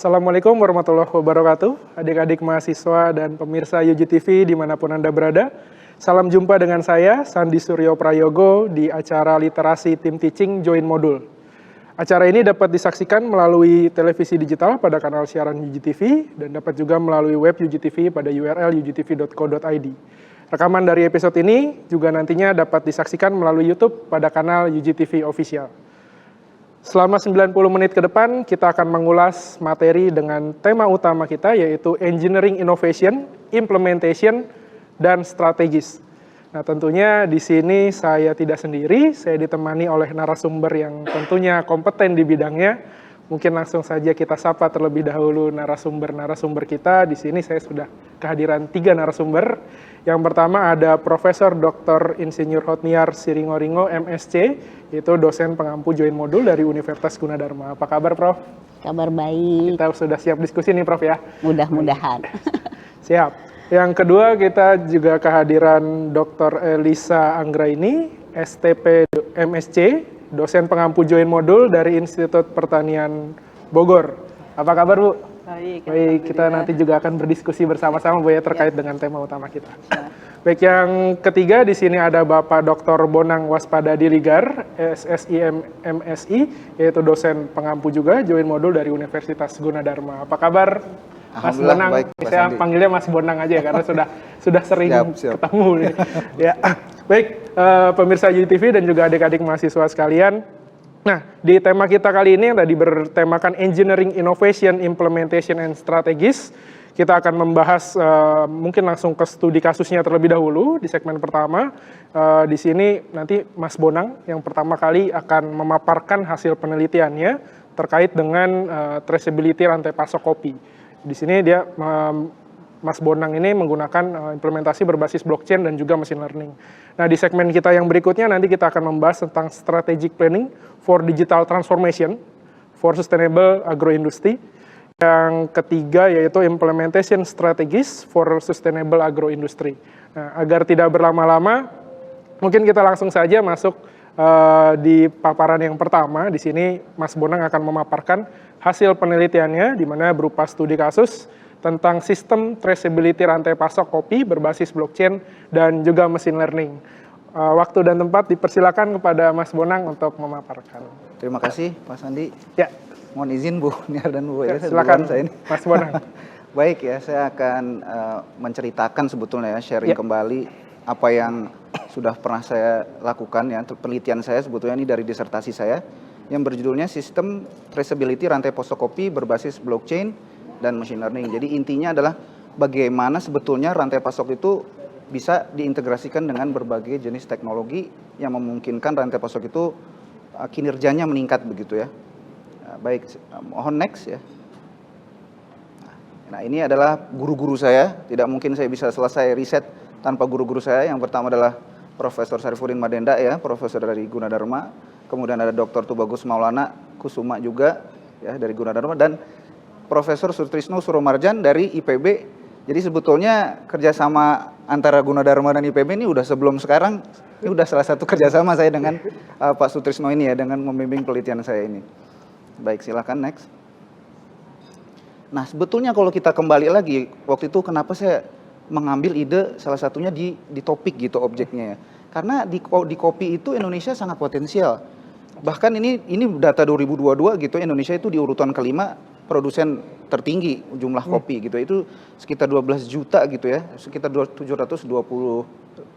Assalamualaikum warahmatullahi wabarakatuh, adik-adik mahasiswa dan pemirsa UGTV dimanapun Anda berada. Salam jumpa dengan saya, Sandi Suryo Prayogo, di acara Literasi Tim Teaching Join Modul. Acara ini dapat disaksikan melalui televisi digital pada kanal siaran UGTV dan dapat juga melalui web UGTV pada URL ugtv.co.id. Rekaman dari episode ini juga nantinya dapat disaksikan melalui YouTube pada kanal UGTV Official. Selama 90 menit ke depan, kita akan mengulas materi dengan tema utama kita, yaitu Engineering Innovation, Implementation, dan Strategis. Nah, tentunya di sini saya tidak sendiri, saya ditemani oleh narasumber yang tentunya kompeten di bidangnya. Mungkin langsung saja kita sapa terlebih dahulu narasumber kita. Di sini saya sudah kehadiran 3 narasumber. Yang pertama ada Profesor Dr. Insinyur Hotniar Siringoringo, MSc, yaitu dosen pengampu join modul dari Universitas Gunadarma. Apa kabar, Prof? Kabar baik. Kita sudah siap diskusi nih, Prof, ya? Mudah-mudahan. Siap. Yang kedua kita juga kehadiran Dr. Elisa Anggraini, STP MSc, dosen pengampu join modul dari Institut Pertanian Bogor. Apa kabar, Bu? Baik, kita nanti juga akan berdiskusi bersama-sama, Bu, ya, terkait dengan tema utama kita. Baik, yang ketiga di sini ada Bapak Dr. Bonang Waspada Diligar, SSI MSI, yaitu dosen pengampu juga join modul dari Universitas Gunadarma. Apa kabar, Mas Bonang? Baik, Saya panggilnya Mas Bonang aja ya, karena sudah sering ketemu nih. Ya, baik, pemirsa UGTV dan juga adik-adik mahasiswa sekalian. Nah, di tema kita kali ini yang tadi bertemakan Engineering Innovation, Implementation, and Strategis, kita akan membahas mungkin langsung ke studi kasusnya terlebih dahulu di segmen pertama. Di sini nanti Mas Bonang yang pertama kali akan memaparkan hasil penelitiannya terkait dengan traceability rantai pasok kopi. Di sini dia Mas Bonang ini menggunakan implementasi berbasis blockchain dan juga machine learning. Nah, di segmen kita yang berikutnya nanti kita akan membahas tentang strategic planning for digital transformation for sustainable agroindustry. Yang ketiga yaitu implementation strategies for sustainable agroindustry. Nah, agar tidak berlama-lama, mungkin kita langsung saja masuk di paparan yang pertama. Di sini Mas Bonang akan memaparkan hasil penelitiannya, di mana berupa studi kasus tentang sistem traceability rantai pasok kopi berbasis blockchain dan juga machine learning. Waktu dan tempat dipersilakan kepada Mas Bonang untuk memaparkan. Terima kasih, Pak Sandi. Ya. Mohon izin, Bu Niar dan Bu. Ya, silakan, saya ini. Mas Bonang. Baik ya, saya akan menceritakan sebetulnya ya, sharing kembali apa yang sudah pernah saya lakukan ya, penelitian saya sebetulnya ini dari disertasi saya yang berjudulnya Sistem Traceability Rantai Pasok Kopi Berbasis Blockchain dan Machine Learning. Jadi intinya adalah bagaimana sebetulnya rantai pasok itu bisa diintegrasikan dengan berbagai jenis teknologi yang memungkinkan rantai pasok itu kinerjanya meningkat begitu ya. Baik, mohon next ya. Nah, ini adalah guru-guru saya. Tidak mungkin saya bisa selesai riset tanpa guru-guru saya. Yang pertama adalah Profesor Sarifudin Madenda ya, profesor dari Gunadarma. Kemudian ada Dr. Tubagus Maulana Kusuma juga ya dari Gunadarma, dan Profesor Sutrisno Suromarjan dari IPB. Jadi sebetulnya kerjasama antara Gunadarma dan IPB ini udah sebelum sekarang, ini udah salah satu kerjasama saya dengan Pak Sutrisno ini ya, dengan membimbing penelitian saya ini. Baik, silakan next. Nah, sebetulnya kalau kita kembali lagi, waktu itu kenapa saya mengambil ide salah satunya di topik gitu objeknya ya. Karena di kopi itu Indonesia sangat potensial. Bahkan ini data 2022 gitu, Indonesia itu di urutan kelima produsen tertinggi jumlah kopi gitu. Itu sekitar 12 juta gitu ya, sekitar 720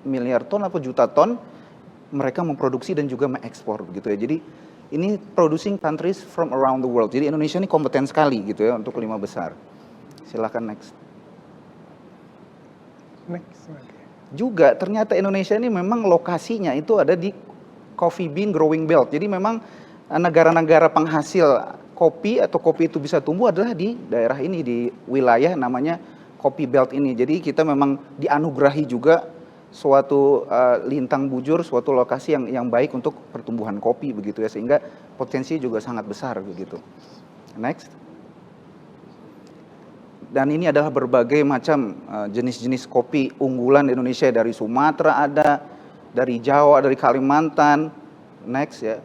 miliar ton atau juta ton mereka memproduksi dan juga mengekspor gitu ya. Jadi ini producing countries from around the world. Jadi Indonesia ini kompeten sekali gitu ya untuk 5 besar. Silakan next. Juga ternyata Indonesia ini memang lokasinya itu ada di coffee bean growing belt. Jadi memang negara-negara penghasil kopi atau kopi itu bisa tumbuh adalah di daerah ini, di wilayah namanya Kopi Belt ini. Jadi kita memang dianugerahi juga suatu lintang bujur, suatu lokasi yang baik untuk pertumbuhan kopi begitu ya, sehingga potensi juga sangat besar begitu. Next. Dan ini adalah berbagai macam jenis-jenis kopi unggulan di Indonesia, dari Sumatera ada, dari Jawa, dari Kalimantan. Next ya.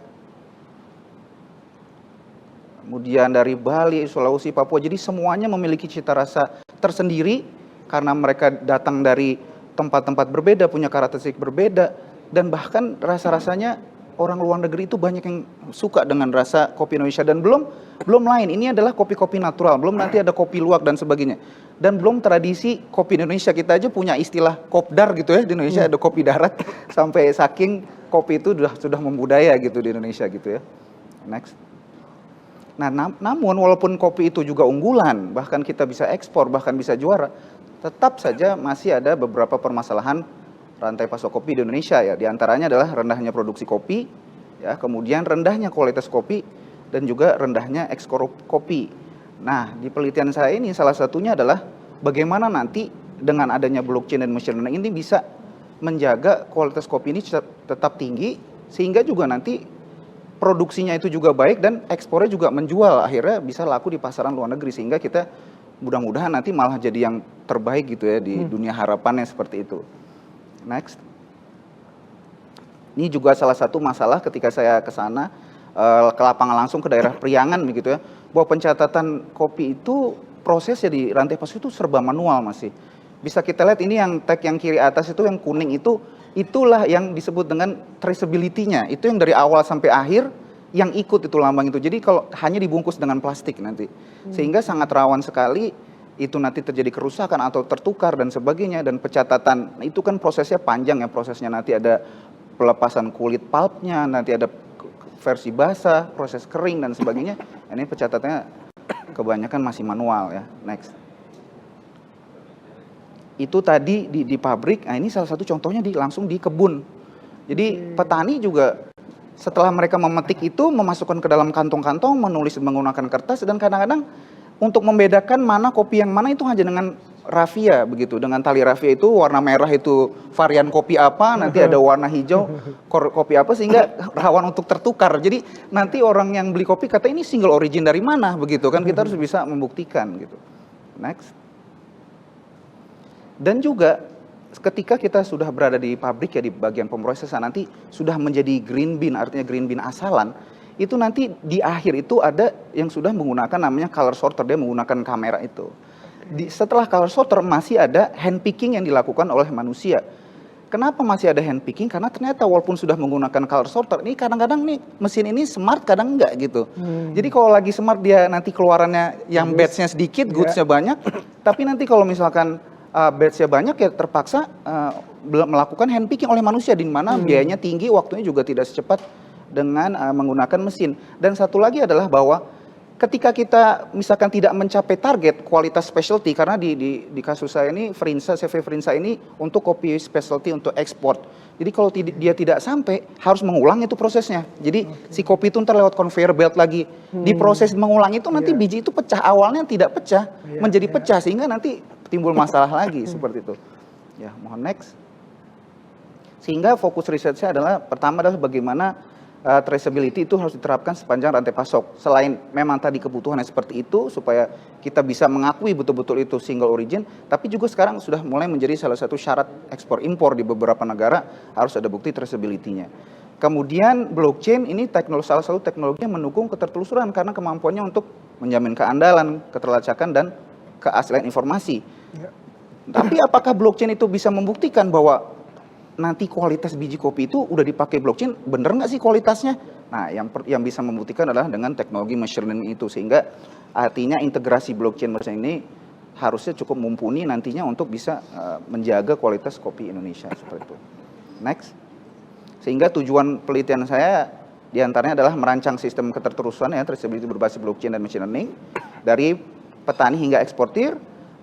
kemudian dari Bali, Sulawesi, Papua. Jadi semuanya memiliki cita rasa tersendiri karena mereka datang dari tempat-tempat berbeda, punya karakteristik berbeda, dan bahkan rasa-rasanya orang luar negeri itu banyak yang suka dengan rasa kopi Indonesia. Dan belum lain, ini adalah kopi-kopi natural, belum nanti ada kopi luwak dan sebagainya. Dan belum tradisi kopi Indonesia, kita aja punya istilah kopdar gitu ya, di Indonesia ada kopi darat, sampai saking kopi itu sudah membudaya gitu di Indonesia gitu ya. Next. Nah, namun walaupun kopi itu juga unggulan, bahkan kita bisa ekspor, bahkan bisa juara, tetap saja masih ada beberapa permasalahan rantai pasok kopi di Indonesia ya. Di antaranya adalah rendahnya produksi kopi, ya, kemudian rendahnya kualitas kopi, dan juga rendahnya ekspor kopi. Nah, di penelitian saya ini salah satunya adalah bagaimana nanti dengan adanya blockchain dan machine learning ini bisa menjaga kualitas kopi ini tetap tinggi, sehingga juga nanti produksinya itu juga baik dan ekspornya juga menjual, akhirnya bisa laku di pasaran luar negeri, sehingga kita mudah-mudahan nanti malah jadi yang terbaik gitu ya di dunia harapannya seperti itu. Next. Ini juga salah satu masalah ketika saya ke sana, ke lapangan langsung ke daerah Priangan begitu ya, bahwa pencatatan kopi itu prosesnya di rantai pasok itu serba manual masih. Bisa kita lihat ini yang tag yang kiri atas itu yang kuning itulah yang disebut dengan traceability-nya. Itu yang dari awal sampai akhir yang ikut itu lambang itu. Jadi kalau hanya dibungkus dengan plastik nanti, sehingga sangat rawan sekali itu nanti terjadi kerusakan atau tertukar dan sebagainya. Dan pencatatan itu kan prosesnya panjang ya, prosesnya nanti ada pelepasan kulit pulpnya, nanti ada versi basah, proses kering dan sebagainya. Ini pencatatannya kebanyakan masih manual ya. Next. Itu tadi di pabrik. Nah, ini salah satu contohnya langsung di kebun. Jadi petani juga setelah mereka memetik itu memasukkan ke dalam kantong-kantong, menulis menggunakan kertas, dan kadang-kadang untuk membedakan mana kopi yang mana itu hanya dengan rafia begitu, dengan tali rafia itu warna merah itu varian kopi apa, nanti ada warna hijau kopi apa, sehingga rawan untuk tertukar. Jadi nanti orang yang beli kopi kata ini single origin dari mana begitu kan, kita harus bisa membuktikan gitu. Next. Dan juga ketika kita sudah berada di pabrik ya, di bagian pemrosesan, nanti sudah menjadi green bean, artinya green bean asalan, itu nanti di akhir itu ada yang sudah menggunakan namanya color sorter, dia menggunakan kamera itu. Setelah color sorter masih ada hand picking yang dilakukan oleh manusia. Kenapa masih ada hand picking? Karena ternyata walaupun sudah menggunakan color sorter, ini kadang-kadang nih mesin ini smart, kadang enggak gitu. Jadi kalau lagi smart dia nanti keluarannya yang batch-nya sedikit, goods-nya banyak, tapi nanti kalau misalkan batch-nya banyak ya terpaksa melakukan hand picking oleh manusia, di mana biayanya tinggi, waktunya juga tidak secepat dengan menggunakan mesin. Dan satu lagi adalah bahwa ketika kita misalkan tidak mencapai target kualitas specialty, karena di kasus saya ini CV Frinsa ini untuk kopi specialty untuk ekspor. Jadi kalau dia tidak sampai, harus mengulang itu prosesnya. Jadi si kopi itu ntar lewat conveyor belt lagi. Di proses mengulang itu nanti biji itu pecah, awalnya tidak pecah, menjadi pecah, sehingga nanti timbul masalah lagi seperti itu. Ya, mohon next. Sehingga fokus riset saya adalah, pertama adalah bagaimana traceability itu harus diterapkan sepanjang rantai pasok. Selain memang tadi kebutuhannya seperti itu, supaya kita bisa mengakui betul-betul itu single origin, tapi juga sekarang sudah mulai menjadi salah satu syarat ekspor impor di beberapa negara, harus ada bukti traceability-nya. Kemudian blockchain ini salah satu teknologi yang mendukung ketertelusuran, karena kemampuannya untuk menjamin keandalan, keterlacakan, dan keaslian informasi. Tapi apakah blockchain itu bisa membuktikan bahwa nanti kualitas biji kopi itu udah dipakai blockchain, bener nggak sih kualitasnya? Nah, yang bisa membuktikan adalah dengan teknologi machine learning itu, sehingga artinya integrasi blockchain ini harusnya cukup mumpuni nantinya untuk bisa menjaga kualitas kopi Indonesia seperti itu. Next. Sehingga tujuan penelitian saya diantaranya adalah merancang sistem keterterusan ya, traceability berbasis blockchain dan machine learning dari petani hingga eksportir.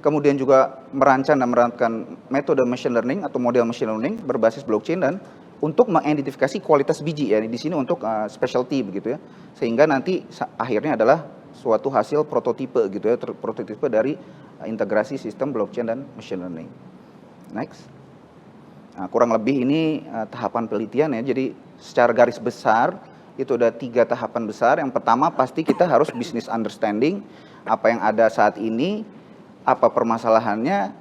Kemudian juga merancang dan menerapkan metode machine learning atau model machine learning berbasis blockchain, dan untuk mengidentifikasi kualitas biji ya, di sini untuk specialty begitu ya, sehingga nanti akhirnya adalah suatu hasil prototipe gitu ya, prototipe dari integrasi sistem blockchain dan machine learning. Next. Nah, kurang lebih ini tahapan penelitian ya. Jadi secara garis besar itu ada 3 tahapan besar. Yang pertama pasti kita harus business understanding apa yang ada saat ini, apa permasalahannya,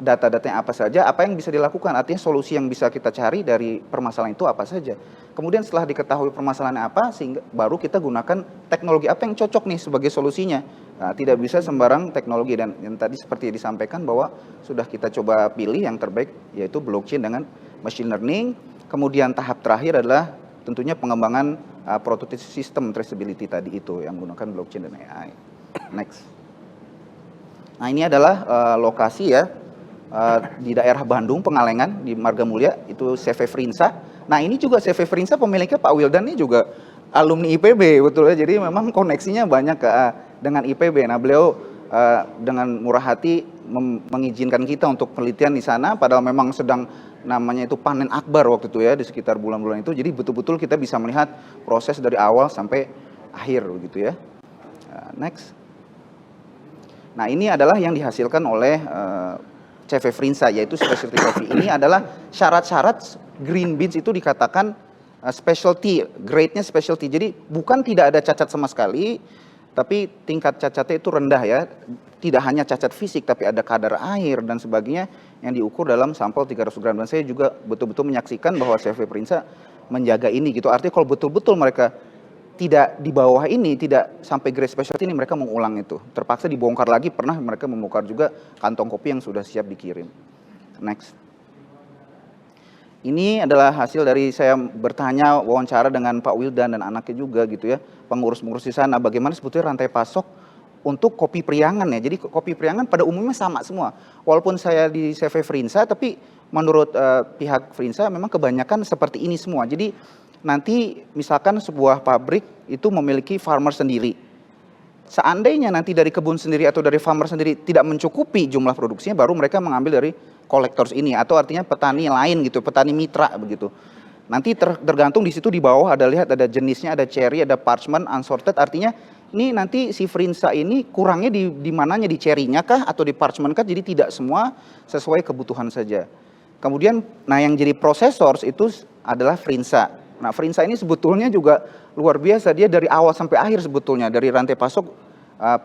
data-datanya apa saja, apa yang bisa dilakukan, artinya solusi yang bisa kita cari dari permasalahan itu apa saja. Kemudian setelah diketahui permasalahannya apa, sehingga baru kita gunakan teknologi apa yang cocok nih sebagai solusinya. Nah, tidak bisa sembarang teknologi, dan yang tadi seperti disampaikan bahwa sudah kita coba pilih yang terbaik yaitu blockchain dengan machine learning. Kemudian tahap terakhir adalah tentunya pengembangan prototype sistem traceability tadi itu yang menggunakan blockchain dan AI. Next. Nah, ini adalah lokasi ya di daerah Bandung, Pengalengan, di Marga Mulia, itu CV Frinsa. Nah, ini juga CV Frinsa pemiliknya Pak Wildan ini juga alumni IPB, betul ya. Jadi memang koneksinya banyak dengan IPB. Nah, beliau dengan murah hati mengizinkan kita untuk penelitian di sana, padahal memang sedang namanya itu panen akbar waktu itu ya, di sekitar bulan-bulan itu. Jadi betul-betul kita bisa melihat proses dari awal sampai akhir begitu ya. Next. Nah, ini adalah yang dihasilkan oleh CV Frinsa, yaitu specialty coffee. Ini adalah syarat-syarat green beans itu dikatakan specialty, grade-nya specialty. Jadi bukan tidak ada cacat sama sekali, tapi tingkat cacatnya itu rendah ya. Tidak hanya cacat fisik, tapi ada kadar air dan sebagainya yang diukur dalam sampel 300 gram. Dan saya juga betul-betul menyaksikan bahwa CV Frinsa menjaga ini gitu. Artinya kalau betul-betul mereka tidak di bawah ini, tidak sampai grade specialty ini, mereka mengulang itu. Terpaksa dibongkar lagi, pernah mereka membongkar juga kantong kopi yang sudah siap dikirim. Next. Ini adalah hasil dari saya bertanya, wawancara dengan Pak Wildan dan anaknya juga gitu ya, pengurus-pengurus di sana, bagaimana sebetulnya rantai pasok untuk kopi Priangan ya. Jadi kopi Priangan pada umumnya sama semua. Walaupun saya di CV Frinsa, tapi menurut pihak Frinsa memang kebanyakan seperti ini semua. Jadi nanti misalkan sebuah pabrik itu memiliki farmer sendiri. Seandainya nanti dari kebun sendiri atau dari farmer sendiri tidak mencukupi jumlah produksinya, baru mereka mengambil dari collectors ini, atau artinya petani lain gitu, petani mitra begitu. Nanti tergantung di situ di bawah ada, lihat ada jenisnya, ada cherry, ada parchment, unsorted, artinya ini nanti si Frinsa ini kurangnya di mananya, di cherry-nya kah atau di parchment kah, jadi tidak semua sesuai kebutuhan saja. Kemudian nah yang jadi processors itu adalah Frinsa. Nah, Frinsa ini sebetulnya juga luar biasa, dia dari awal sampai akhir sebetulnya, dari rantai pasok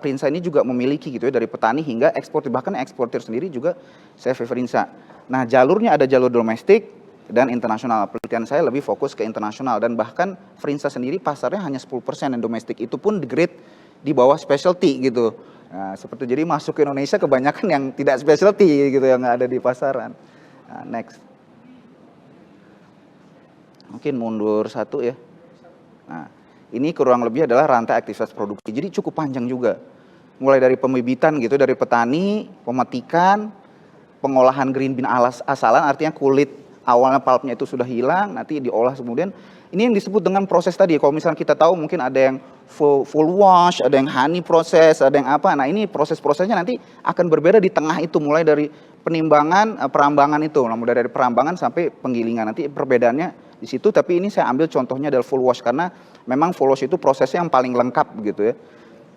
Frinsa ini juga memiliki gitu ya, dari petani hingga eksportir, bahkan eksportir sendiri juga CV Frinsa. Nah, jalurnya ada jalur domestik dan internasional. Penelitian saya lebih fokus ke internasional, dan bahkan Frinsa sendiri pasarnya hanya 10% yang domestik, itu pun di grade di bawah specialty gitu. Nah, seperti jadi masuk ke Indonesia kebanyakan yang tidak specialty gitu yang ada di pasaran. Nah, next. Mungkin mundur satu ya. Nah, ini kurang lebih adalah rantai aktivitas produksi. Jadi cukup panjang juga. Mulai dari pembibitan gitu, dari petani, pemetikan, pengolahan green bean asalan, artinya kulit awalnya pulpnya itu sudah hilang, nanti diolah kemudian. Ini yang disebut dengan proses tadi. Kalau misalnya kita tahu mungkin ada yang full wash, ada yang honey proses, ada yang apa. Nah, ini proses-prosesnya nanti akan berbeda di tengah itu, mulai dari penimbangan, perambangan itu. Nah, mulai dari perambangan sampai penggilingan. Nanti perbedaannya di situ, tapi ini saya ambil contohnya adalah full wash karena memang full wash itu prosesnya yang paling lengkap gitu ya.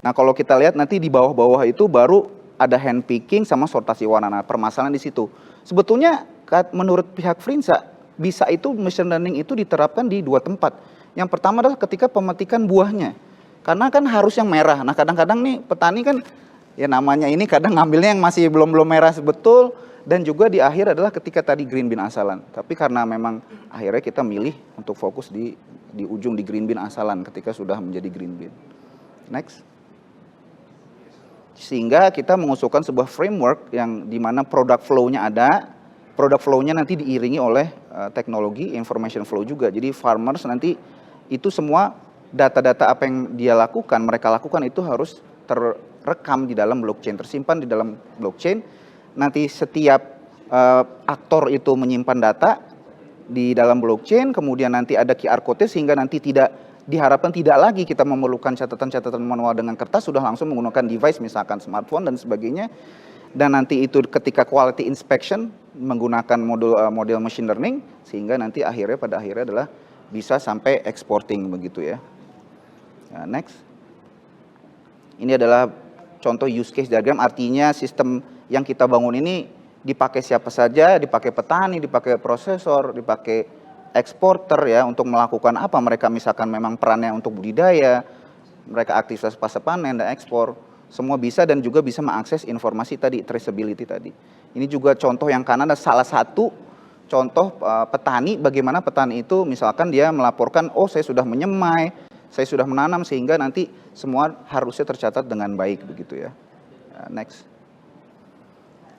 Nah, kalau kita lihat nanti di bawah-bawah itu baru ada hand picking sama sortasi warna. Nah, permasalahan di situ. Sebetulnya menurut pihak Frinsa bisa itu machine learning itu diterapkan di dua tempat. Yang pertama adalah ketika pemetikan buahnya. Karena kan harus yang merah. Nah, kadang-kadang nih petani kan ya namanya ini kadang ngambilnya yang masih belum merah betul. Dan juga di akhir adalah ketika tadi green bean asalan. Tapi karena memang akhirnya kita milih untuk fokus di ujung di green bean asalan ketika sudah menjadi green bean. Next. Sehingga kita mengusulkan sebuah framework yang dimana product flow-nya ada. Product flow-nya nanti diiringi oleh teknologi information flow juga. Jadi farmers nanti itu semua data-data apa yang dia lakukan, mereka lakukan itu harus terekam di dalam blockchain, tersimpan di dalam blockchain. Nanti setiap aktor itu menyimpan data di dalam blockchain, kemudian nanti ada QR code sehingga nanti diharapkan tidak lagi kita memerlukan catatan-catatan manual dengan kertas, sudah langsung menggunakan device misalkan smartphone dan sebagainya. Dan nanti itu ketika quality inspection menggunakan model machine learning, sehingga nanti pada akhirnya adalah bisa sampai exporting begitu ya. Nah, next. Ini adalah contoh use case diagram, artinya sistem yang kita bangun ini dipakai siapa saja, dipakai petani, dipakai prosesor, dipakai eksporter ya untuk melakukan apa, mereka misalkan memang perannya untuk budidaya, mereka aktivitas pasca panen dan ekspor. semua bisa dan juga bisa mengakses informasi tadi, traceability tadi. Ini juga contoh yang kanan adalah salah satu contoh petani, bagaimana petani itu misalkan dia melaporkan, oh saya sudah menyemai, saya sudah menanam, sehingga nanti semua harusnya tercatat dengan baik begitu ya. Next.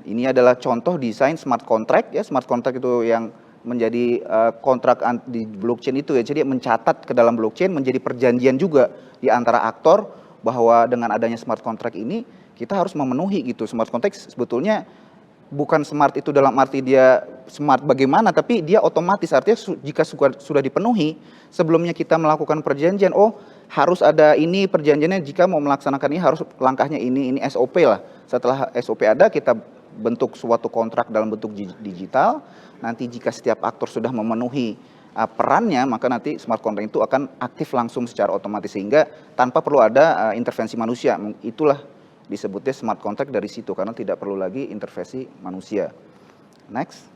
Ini adalah contoh desain smart contract ya. Smart contract itu yang menjadi kontrak di blockchain itu ya. Jadi mencatat ke dalam blockchain, menjadi perjanjian juga di antara aktor bahwa dengan adanya smart contract ini kita harus memenuhi gitu. Smart contract sebetulnya bukan smart itu dalam arti dia smart bagaimana, tapi dia otomatis, artinya jika sudah dipenuhi sebelumnya kita melakukan perjanjian, oh harus ada ini perjanjiannya, jika mau melaksanakan ini harus langkahnya ini SOP lah. Setelah SOP ada, kita bentuk suatu kontrak dalam bentuk digital. Nanti jika setiap aktor sudah memenuhi perannya, maka nanti smart contract itu akan aktif langsung secara otomatis, sehingga tanpa perlu ada intervensi manusia. Itulah disebutnya smart contract dari situ, karena tidak perlu lagi intervensi manusia. Next.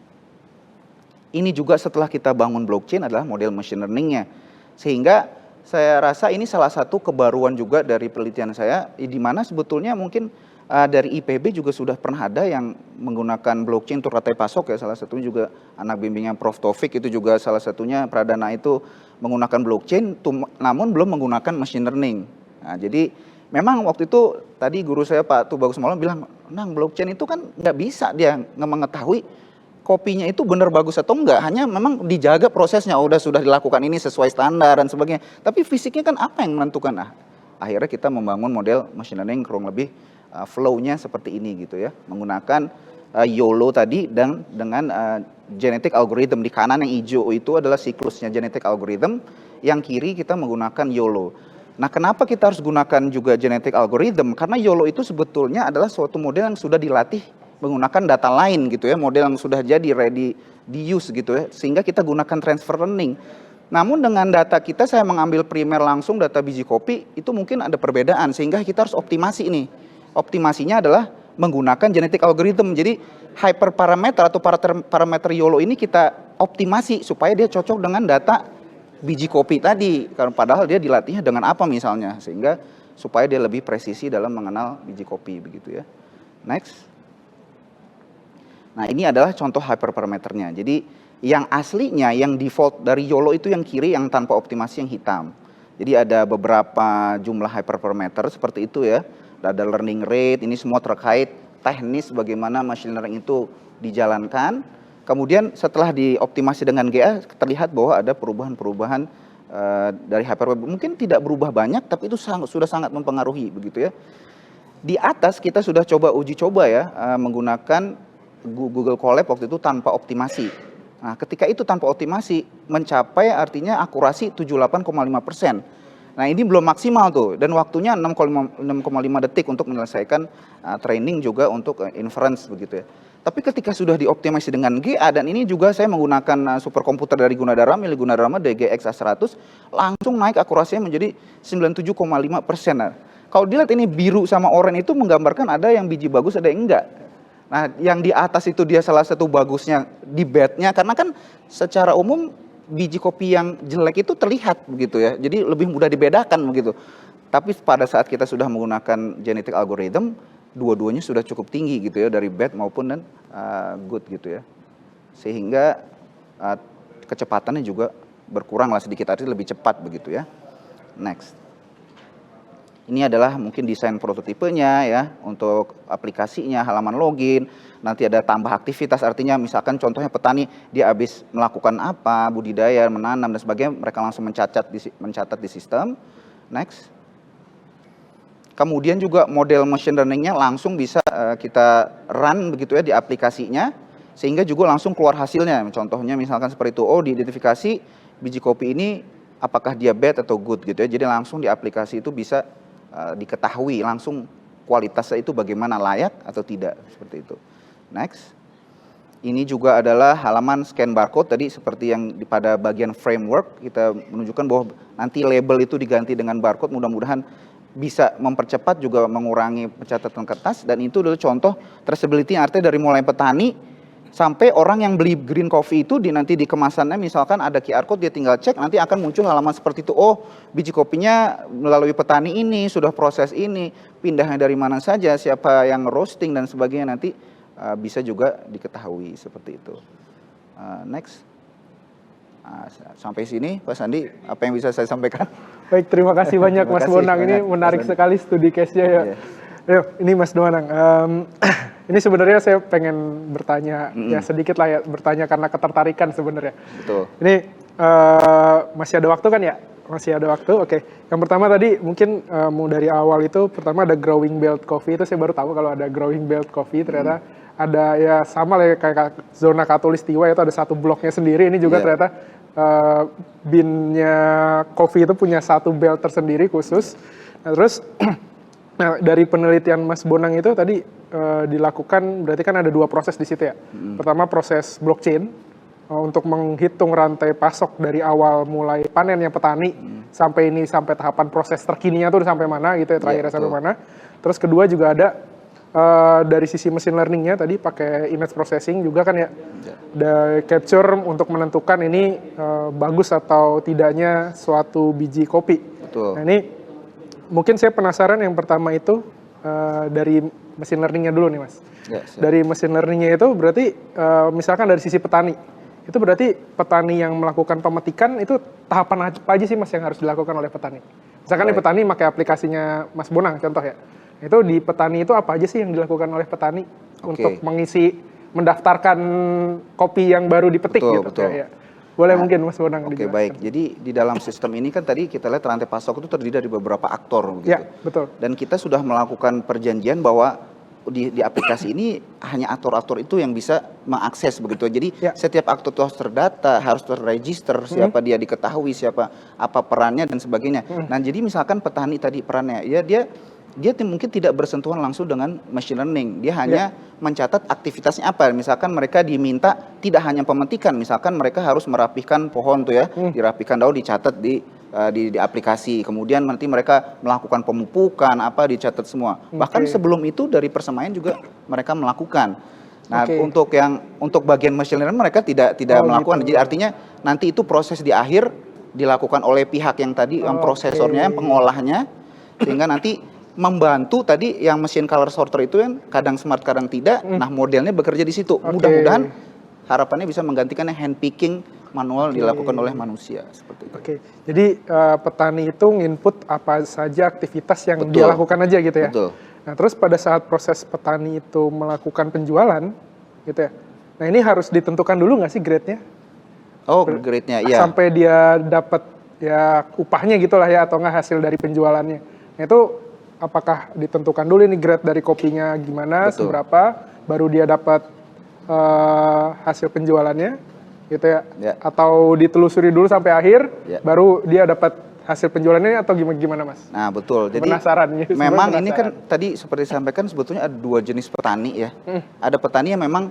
Ini juga setelah kita bangun blockchain adalah model machine learning-nya. Sehingga saya rasa ini salah satu kebaruan juga dari penelitian saya, di mana sebetulnya mungkin dari IPB juga sudah pernah ada yang menggunakan blockchain untuk rantai pasok ya, salah satunya juga anak bimbingnya Prof. Taufik itu juga salah satunya Pradana itu menggunakan blockchain, namun belum menggunakan machine learning. Nah, jadi memang waktu itu tadi guru saya Pak Tubagus Maulana bilang, Nang, blockchain itu kan nggak bisa dia mengetahui kopinya itu benar bagus atau enggak, hanya memang dijaga prosesnya, sudah dilakukan ini sesuai standar dan sebagainya. Tapi fisiknya kan apa yang menentukan? Nah, akhirnya kita membangun model machine learning kurang lebih flow-nya seperti ini gitu ya, menggunakan YOLO tadi dan dengan genetic algorithm. Di kanan yang hijau itu adalah siklusnya genetic algorithm, yang kiri kita menggunakan YOLO. Nah, kenapa kita harus gunakan juga genetic algorithm? Karena YOLO itu sebetulnya adalah suatu model yang sudah dilatih menggunakan data lain gitu ya, model yang sudah jadi ready di use gitu ya, sehingga kita gunakan transfer learning. Namun dengan data kita, saya mengambil primer langsung data biji kopi, itu mungkin ada perbedaan, sehingga kita harus optimasi nih. Optimasinya adalah menggunakan genetic algorithm. Jadi hyperparameter atau parameter YOLO ini kita optimasi supaya dia cocok dengan data biji kopi tadi. Karena padahal dia dilatihnya dengan apa misalnya, sehingga supaya dia lebih presisi dalam mengenal biji kopi begitu ya. Next. Nah, ini adalah contoh hyperparameternya. Jadi yang aslinya, yang default dari YOLO itu yang kiri, yang tanpa optimasi yang hitam. Jadi ada beberapa jumlah hyperparameter seperti itu ya. Ada learning rate, ini semua terkait teknis bagaimana machine learning itu dijalankan. Kemudian setelah dioptimasi dengan GA, terlihat bahwa ada perubahan-perubahan dari hyperparameter. Mungkin tidak berubah banyak, tapi itu sudah sangat mempengaruhi begitu ya. Di atas kita sudah uji coba ya, menggunakan Google Colab waktu itu tanpa optimasi. Nah, ketika itu tanpa optimasi mencapai artinya akurasi 78,5%. Nah, ini belum maksimal tuh, dan waktunya 6,5 detik untuk menyelesaikan training juga untuk inference begitu ya. Tapi ketika sudah dioptimasi dengan GA, dan ini juga saya menggunakan superkomputer dari Gunadarma, milik Gunadarma DGX A100, langsung naik akurasinya menjadi 97,5%. Nah, kalau dilihat ini biru sama oranye itu menggambarkan ada yang biji bagus, ada yang enggak. Nah, yang di atas itu dia salah satu bagusnya di bednya, karena kan secara umum biji kopi yang jelek itu terlihat begitu ya, jadi lebih mudah dibedakan begitu. Tapi pada saat kita sudah menggunakan genetic algorithm, dua-duanya sudah cukup tinggi gitu ya, dari bad maupun dan good gitu ya, sehingga kecepatannya juga berkurang lah sedikit, artinya lebih cepat begitu ya. Next. Ini adalah mungkin desain prototipenya ya, untuk aplikasinya, halaman login. Nanti ada tambah aktivitas, artinya misalkan contohnya petani, dia habis melakukan apa, budidaya, menanam dan sebagainya, mereka langsung mencatat di sistem. Next. Kemudian juga model machine learning-nya langsung bisa kita run begitu ya di aplikasinya, sehingga juga langsung keluar hasilnya. Contohnya misalkan seperti itu, diidentifikasi biji kopi ini apakah dia bad atau good gitu ya. Jadi langsung di aplikasi itu bisa diketahui langsung kualitasnya itu bagaimana, layak atau tidak, seperti itu. Next. Ini juga adalah halaman scan barcode tadi, seperti yang pada bagian framework kita menunjukkan bahwa nanti label itu diganti dengan barcode, mudah-mudahan bisa mempercepat juga mengurangi pencatatan kertas. Dan itu adalah contoh traceability, artinya dari mulai petani sampai orang yang beli green coffee itu nanti di kemasannya misalkan ada QR code, dia tinggal cek, nanti akan muncul halaman seperti itu. Biji kopinya melalui petani ini, sudah proses ini, pindahnya dari mana saja, siapa yang roasting dan sebagainya nanti bisa juga diketahui seperti itu. Next. Sampai sini Pak Sandi, apa yang bisa saya sampaikan? Baik, terima kasih banyak Terima Mas kasih Bonang. Ini banyak, menarik Mas Andi. sekali studi case-nya ya. Iya. Ayo, ini Mas Bonang. Ini sebenarnya saya pengen bertanya, ya sedikit lah ya, bertanya karena ketertarikan sebenarnya. Betul. Ini masih ada waktu kan ya? Masih ada waktu, oke. Yang pertama tadi mungkin mau dari awal itu, pertama ada growing belt coffee, itu saya baru tahu kalau ada growing belt coffee, ternyata ada ya sama lah ya, kayak zona Khatulistiwa itu ada satu bloknya sendiri, ini juga ternyata binnya coffee itu punya satu belt tersendiri khusus. Nah, terus nah, dari penelitian Mas Bonang itu tadi dilakukan, berarti kan ada 2 proses di situ ya. Pertama proses blockchain untuk menghitung rantai pasok dari awal mulai panennya petani sampai tahapan proses terkininya tuh sampai mana gitu ya, terakhirnya sampai mana. Terus kedua juga ada dari sisi machine learningnya tadi pakai image processing juga kan ya, the capture untuk menentukan ini bagus atau tidaknya suatu biji kopi. Betul. Nah ini mungkin saya penasaran yang pertama itu dari machine learningnya dulu nih Mas. Ya, dari machine learningnya itu berarti misalkan dari sisi petani, itu berarti petani yang melakukan pemetikan itu tahapan apa aja sih Mas yang harus dilakukan oleh petani? Misalkan nih petani pakai aplikasinya Mas Bonang contoh ya, itu di petani itu apa aja sih yang dilakukan oleh petani untuk mengisi, mendaftarkan kopi yang baru dipetik gitu? Betul. Ya. Boleh mungkin Mas Bonang Oke, dijelaskan. baik. Jadi di dalam sistem ini kan tadi kita lihat rantai pasok itu terdiri dari beberapa aktor gitu. Ya, betul. Dan kita sudah melakukan perjanjian bahwa di aplikasi ini hanya aktor-aktor itu yang bisa mengakses begitu. Jadi setiap aktor itu harus terdata, harus terregister, siapa dia diketahui, siapa apa perannya dan sebagainya. Nah, jadi misalkan petani tadi perannya, ya dia mungkin tidak bersentuhan langsung dengan machine learning. Dia hanya mencatat aktivitasnya apa. Misalkan mereka diminta tidak hanya pemetikan, misalkan mereka harus merapihkan pohon tuh ya, dirapikan daun, dicatat di aplikasi. Kemudian nanti mereka melakukan pemupukan, apa dicatat semua. Bahkan sebelum itu dari persemaian juga mereka melakukan. Nah, untuk bagian machine learning mereka tidak melakukan. Jadi artinya nanti itu proses di akhir dilakukan oleh pihak yang tadi yang prosesornya, yang pengolahnya, sehingga nanti membantu tadi yang mesin color sorter itu yang kadang smart kadang tidak. Nah, modelnya bekerja di situ. Mudah-mudahan harapannya bisa menggantikan yang hand picking manual dilakukan oleh manusia seperti itu. Jadi petani itu nginput apa saja aktivitas yang dia lakukan aja gitu ya. Betul. Nah, terus pada saat proses petani itu melakukan penjualan gitu ya. Nah, ini harus ditentukan dulu nggak sih grade-nya? Oh, grade-nya iya. Sampai dia dapat ya upahnya gitulah ya, atau nggak hasil dari penjualannya. Nah, itu apakah ditentukan dulu ini grade dari kopinya gimana, seberapa, baru dia dapat hasil penjualannya gitu ya. Atau ditelusuri dulu sampai akhir, baru dia dapat hasil penjualannya, atau gimana Mas? Nah, betul. Jadi penasaran. Memang ini kan tadi seperti disampaikan sebetulnya ada 2 jenis petani ya. Ada petani yang memang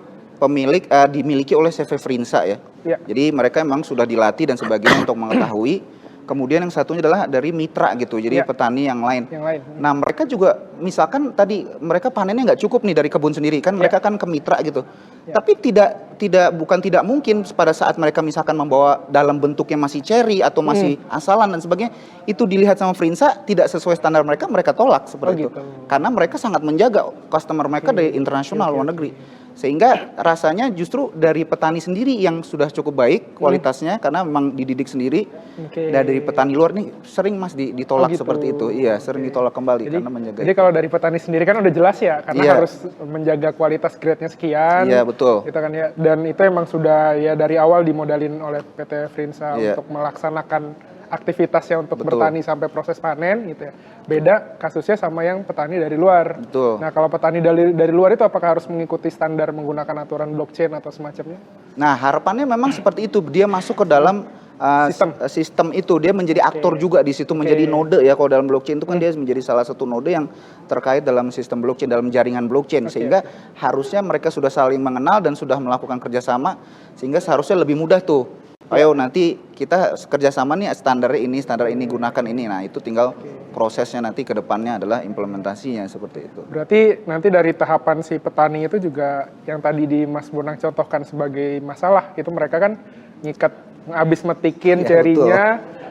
dimiliki oleh CV Frinsa ya. Jadi mereka memang sudah dilatih dan sebagainya untuk mengetahui. Kemudian yang satunya adalah dari mitra gitu, jadi petani yang lain. Nah, mereka juga misalkan tadi mereka panennya nggak cukup nih dari kebun sendiri kan, mereka kan ke mitra gitu. Tapi bukan tidak mungkin pada saat mereka misalkan membawa dalam bentuk yang masih cherry atau masih asalan dan sebagainya, itu dilihat sama Frinsa tidak sesuai standar mereka, mereka tolak seperti itu. Karena mereka sangat menjaga customer mereka dari internasional luar negeri. Sehingga rasanya justru dari petani sendiri yang sudah cukup baik kualitasnya karena memang dididik sendiri. Dari petani luar nih sering Mas ditolak seperti itu. Iya, sering ditolak kembali karena menjaga. Jadi kalau dari petani sendiri kan udah jelas ya, karena harus menjaga kualitas grade-nya sekian. Iya, betul. Gitu kan ya. Dan itu emang sudah ya dari awal dimodalin oleh PT Frinsa untuk melaksanakan aktivitasnya untuk bertani sampai proses panen gitu ya. Beda kasusnya sama yang petani dari luar. Betul. Nah, kalau petani dari luar itu apakah harus mengikuti standar menggunakan aturan blockchain atau semacamnya? Nah, harapannya memang seperti itu. Dia masuk ke dalam sistem itu, dia menjadi aktor juga di situ, menjadi node ya. Kalau dalam blockchain itu kan dia menjadi salah satu node yang terkait dalam sistem blockchain, dalam jaringan blockchain. Sehingga harusnya mereka sudah saling mengenal dan sudah melakukan kerjasama, sehingga seharusnya lebih mudah tuh. Ayo nanti kita kerjasama nih standar ini gunakan ini. Nah, itu tinggal prosesnya nanti ke depannya adalah implementasinya seperti itu. Berarti nanti dari tahapan si petani itu juga yang tadi di Mas Bonang contohkan sebagai masalah, itu mereka kan ngikat habis metikin Iya, cerinya,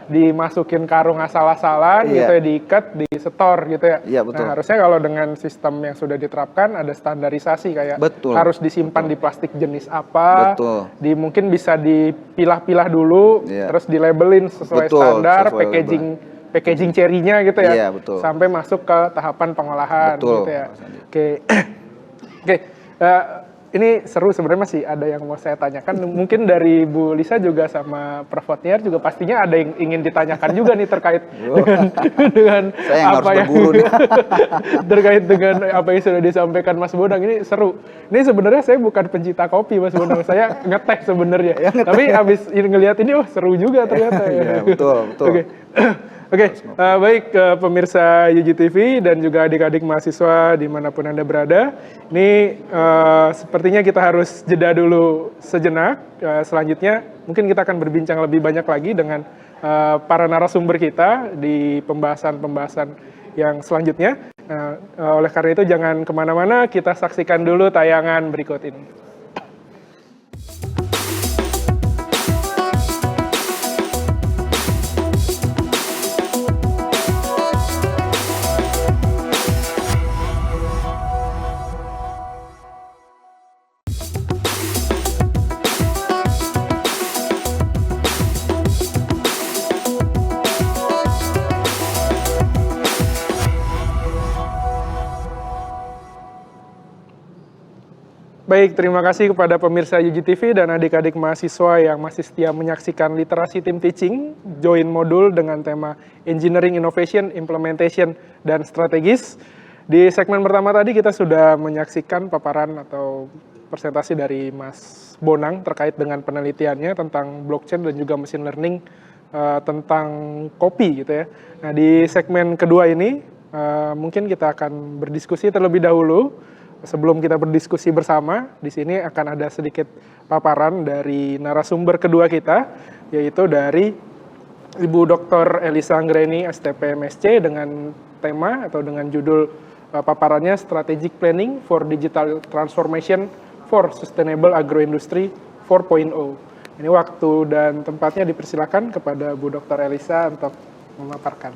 dimasukin karung asal-asalan Iya. gitu ya, diikat, disetor gitu ya. Iya, betul. Nah, harusnya kalau dengan sistem yang sudah diterapkan ada standarisasi kayak Betul. harus disimpan di plastik jenis apa, Betul. mungkin bisa dipilah-pilah dulu, Iya. terus dilabelin sesuai Betul, standar, sesuai packaging cerinya gitu ya. Iya, betul. Sampai masuk ke tahapan pengolahan Betul, gitu ya. Mas Andi. Oke. Oke. Ini seru sebenarnya, masih ada yang mau saya tanyakan. Mungkin dari Bu Lisa juga sama Prof. Watniar juga pastinya ada yang ingin ditanyakan juga nih terkait dengan Saya yang harus apa yang berguru nih. terkait dengan apa yang sudah disampaikan Mas Bonang. Ini seru. Ini sebenarnya saya bukan pencinta kopi Mas Bonang, saya ngeteh sebenarnya. Tapi abis ngelihat ini, oh seru juga ternyata. Iya, betul. Oke. Oke, baik pemirsa Yuji TV dan juga adik-adik mahasiswa dimanapun Anda berada. Ini sepertinya kita harus jeda dulu sejenak. Selanjutnya mungkin kita akan berbincang lebih banyak lagi dengan para narasumber kita di pembahasan-pembahasan yang selanjutnya. Oleh karena itu jangan kemana-mana, kita saksikan dulu tayangan berikut ini. Baik, terima kasih kepada pemirsa Yuji TV dan adik-adik mahasiswa yang masih setia menyaksikan Literasi Team Teaching, join modul dengan tema Engineering Innovation, Implementation, dan Strategis. Di segmen pertama tadi kita sudah menyaksikan paparan atau presentasi dari Mas Bonang terkait dengan penelitiannya tentang blockchain dan juga machine learning tentang kopi gitu ya. Nah, di segmen kedua ini mungkin kita akan berdiskusi terlebih dahulu. Sebelum kita berdiskusi bersama, di sini akan ada sedikit paparan dari narasumber kedua kita, yaitu dari Ibu Dr. Elisa Anggreni, STP MSc, dengan tema atau dengan judul paparannya Strategic Planning for Digital Transformation for Sustainable Agroindustry 4.0. Ini waktu dan tempatnya dipersilakan kepada Bu Dr. Elisa untuk memaparkan.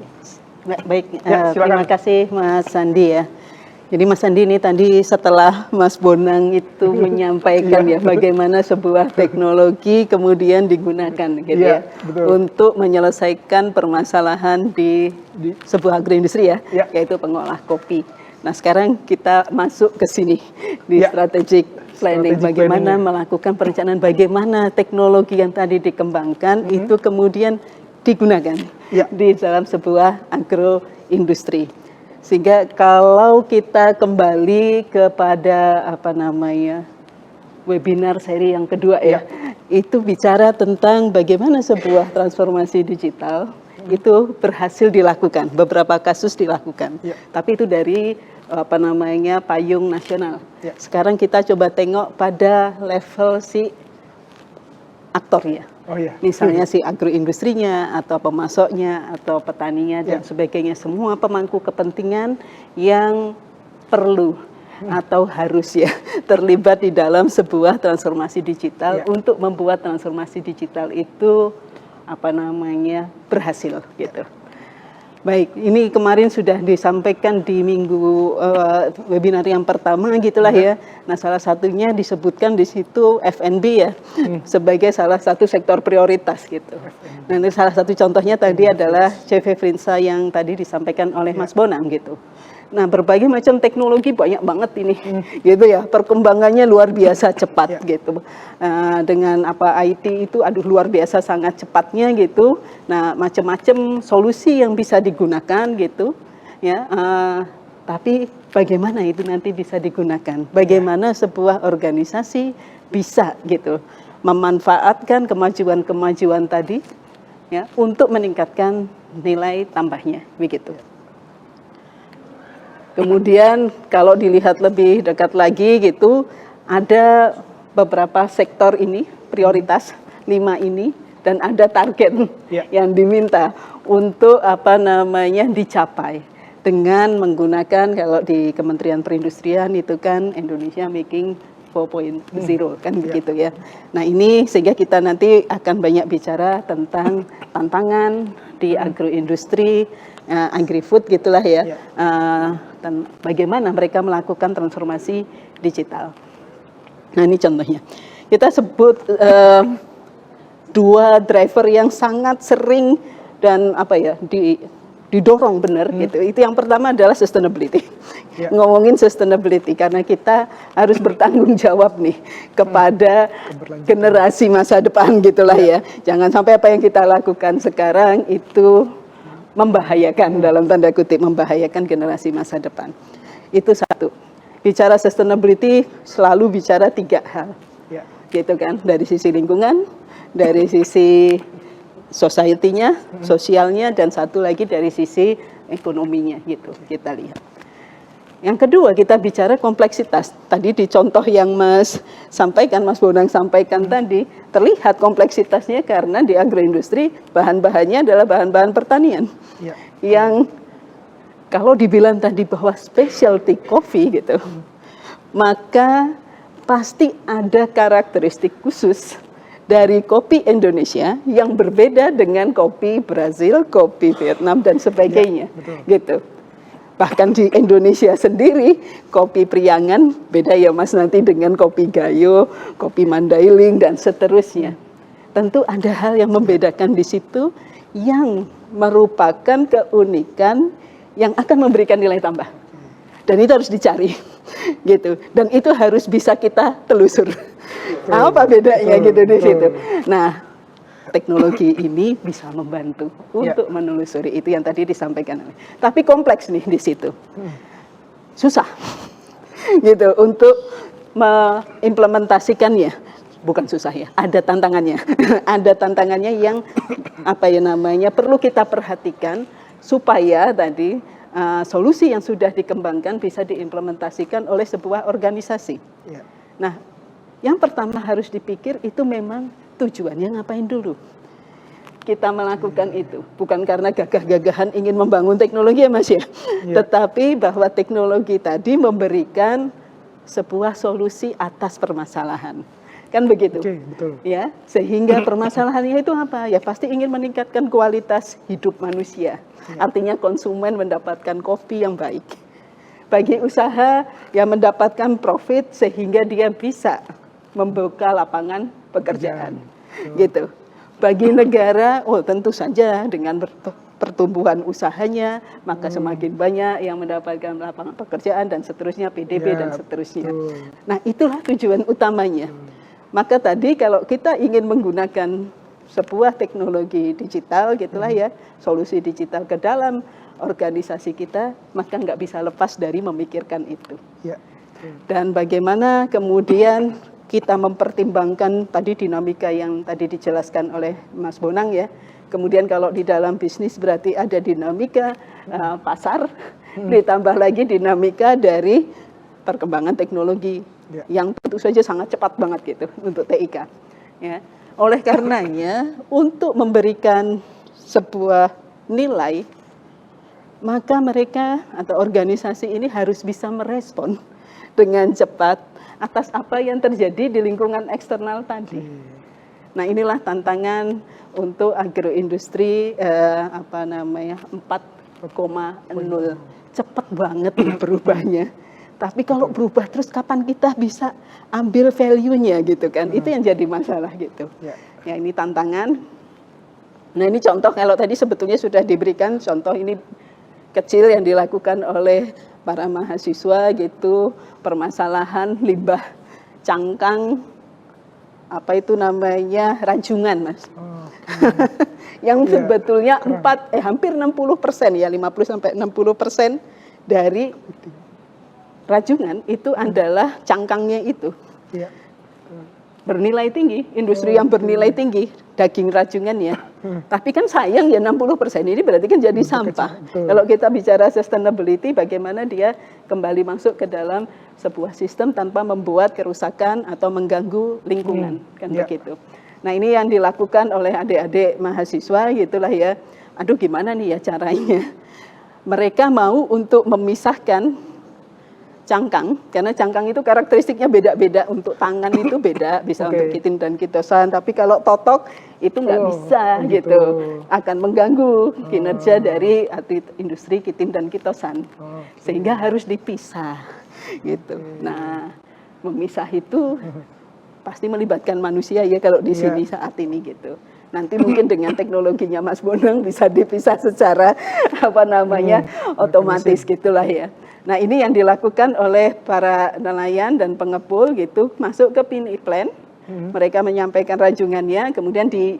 Baik, Ya, silakan. terima kasih Mas Sandi ya. Jadi Mas Sandi ini tadi setelah Mas Bonang itu menyampaikan ya bagaimana sebuah teknologi kemudian digunakan gitu Iya, ya betul. untuk menyelesaikan permasalahan di sebuah agroindustri ya, Iya. yaitu pengolah kopi. Nah sekarang kita masuk ke sini di Iya. strategic planning, Strategic bagaimana planning. melakukan perencanaan, bagaimana teknologi yang tadi dikembangkan itu kemudian digunakan Iya. di dalam sebuah agroindustri. Sehingga kalau kita kembali kepada webinar seri yang kedua ya, itu bicara tentang bagaimana sebuah transformasi digital itu berhasil dilakukan, beberapa kasus dilakukan. Ya. Tapi itu dari payung nasional. Ya. Sekarang kita coba tengok pada level si aktornya. Oh iya. Misalnya si agroindustrinya atau pemasoknya atau petaninya dan Ya. sebagainya, semua pemangku kepentingan yang perlu atau harus ya terlibat di dalam sebuah transformasi digital Ya. untuk membuat transformasi digital itu berhasil gitu. Baik, ini kemarin sudah disampaikan di minggu webinar yang pertama gitulah ya. Nah, salah satunya disebutkan di situ F&B ya, sebagai salah satu sektor prioritas gitu. Nah, ini salah satu contohnya tadi adalah CV Frinsa yang tadi disampaikan oleh Mas Bonang gitu. Nah, berbagai macam teknologi banyak banget ini, gitu ya. Perkembangannya luar biasa cepat gitu. Dengan IT itu, luar biasa sangat cepatnya gitu. Nah, macam-macam solusi yang bisa digunakan gitu, ya. Tapi bagaimana itu nanti bisa digunakan? Bagaimana sebuah organisasi bisa gitu memanfaatkan kemajuan-kemajuan tadi, ya, untuk meningkatkan nilai tambahnya, begitu. Kemudian kalau dilihat lebih dekat lagi gitu, ada beberapa sektor ini, prioritas 5 ini, dan ada target yang diminta untuk dicapai dengan menggunakan, kalau di Kementerian Perindustrian itu kan Indonesia Making 4.0 kan begitu ya. Nah ini sehingga kita nanti akan banyak bicara tentang tantangan di agroindustri, agri-food gitulah ya, dan bagaimana mereka melakukan transformasi digital. Nah ini contohnya, kita sebut dua driver yang sangat sering dan didorong benar gitu. Itu yang pertama adalah sustainability. Ngomongin sustainability karena kita harus bertanggung jawab nih kepada generasi masa depan gitulah ya. Jangan sampai apa yang kita lakukan sekarang itu membahayakan dalam tanda kutip, membahayakan generasi masa depan. Itu satu. Bicara sustainability selalu bicara 3 hal. Gitu kan, dari sisi lingkungan, dari sisi society-nya, sosialnya, dan satu lagi dari sisi ekonominya gitu kita lihat. Yang kedua kita bicara kompleksitas. Tadi di contoh yang Mas Bonang sampaikan tadi, terlihat kompleksitasnya karena di agroindustri bahan-bahannya adalah bahan-bahan pertanian. Yang kalau dibilang tadi bahwa specialty coffee gitu, maka pasti ada karakteristik khusus dari kopi Indonesia yang berbeda dengan kopi Brazil, kopi Vietnam dan sebagainya, gitu. Bahkan di Indonesia sendiri kopi Priangan beda ya Mas nanti dengan kopi Gayo, kopi Mandailing dan seterusnya. Tentu ada hal yang membedakan di situ yang merupakan keunikan yang akan memberikan nilai tambah. Dan itu harus dicari. Gitu. Dan itu harus bisa kita telusur. Apa bedanya gitu di situ. Nah, teknologi ini bisa membantu untuk menelusuri itu yang tadi disampaikan. Tapi kompleks nih di situ. Susah. Gitu untuk mengimplementasikannya. Bukan susah ya, ada tantangannya. Ada tantangannya yang perlu kita perhatikan supaya tadi solusi yang sudah dikembangkan bisa diimplementasikan oleh sebuah organisasi. Nah, yang pertama harus dipikir itu memang tujuannya ngapain dulu. Kita melakukan itu bukan karena gagah-gagahan ingin membangun teknologi ya Mas ya, tetapi bahwa teknologi tadi memberikan sebuah solusi atas permasalahan. Kan begitu. Betul. Ya, sehingga permasalahannya itu apa? Ya pasti ingin meningkatkan kualitas hidup manusia. Artinya konsumen mendapatkan kopi yang baik. Bagi usaha yang mendapatkan profit sehingga dia bisa membuka lapangan pekerjaan. Gitu. Bagi negara, tentu saja dengan pertumbuhan usahanya, maka semakin banyak yang mendapatkan lapangan pekerjaan dan seterusnya, PDB dan seterusnya. Nah, itulah tujuan utamanya. Maka tadi kalau kita ingin menggunakan sebuah teknologi digital gitulah ya, solusi digital ke dalam organisasi kita, maka nggak bisa lepas dari memikirkan itu. Dan bagaimana kemudian kita mempertimbangkan tadi dinamika yang tadi dijelaskan oleh Mas Bonang ya. Kemudian kalau di dalam bisnis berarti ada dinamika pasar, ditambah lagi dinamika dari perkembangan teknologi yang tentu saja sangat cepat banget gitu untuk TIK. Ya. Oleh karenanya untuk memberikan sebuah nilai, maka mereka atau organisasi ini harus bisa merespon dengan cepat atas apa yang terjadi di lingkungan eksternal tadi. Nah inilah tantangan untuk agroindustri 4.0. Cepat banget berubahnya. Tapi kalau berubah terus kapan kita bisa ambil value-nya gitu kan. Itu yang jadi masalah gitu. Ya ini tantangan. Nah ini contoh kalau tadi sebetulnya sudah diberikan contoh ini kecil yang dilakukan oleh para mahasiswa gitu. Permasalahan limbah cangkang ranjungan Mas. Yang sebetulnya hampir 60% ya 50-60% dari rajungan itu adalah cangkangnya itu bernilai tinggi, industri yang bernilai tinggi daging rajungannya. Tapi kan sayang ya 60% ini berarti kan jadi sampah. Kalau kita bicara sustainability, bagaimana dia kembali masuk ke dalam sebuah sistem tanpa membuat kerusakan atau mengganggu lingkungan, kan begitu. Nah ini yang dilakukan oleh adik-adik mahasiswa gitulah ya. Aduh gimana nih ya caranya? Mereka mau untuk memisahkan cangkang, karena cangkang itu karakteristiknya beda-beda, untuk tangan itu beda, bisa untuk kitin dan kitosan, tapi kalau totok itu nggak bisa gitu, akan mengganggu kinerja dari industri kitin dan kitosan, sehingga harus dipisah gitu. Nah, memisah itu pasti melibatkan manusia ya kalau di sini saat ini gitu. Nanti mungkin dengan teknologinya Mas Bonang bisa dipisah secara otomatis gitulah ya. Nah, ini yang dilakukan oleh para nelayan dan pengepul gitu, masuk ke pini plant. Mereka menyampaikan rajungannya, kemudian di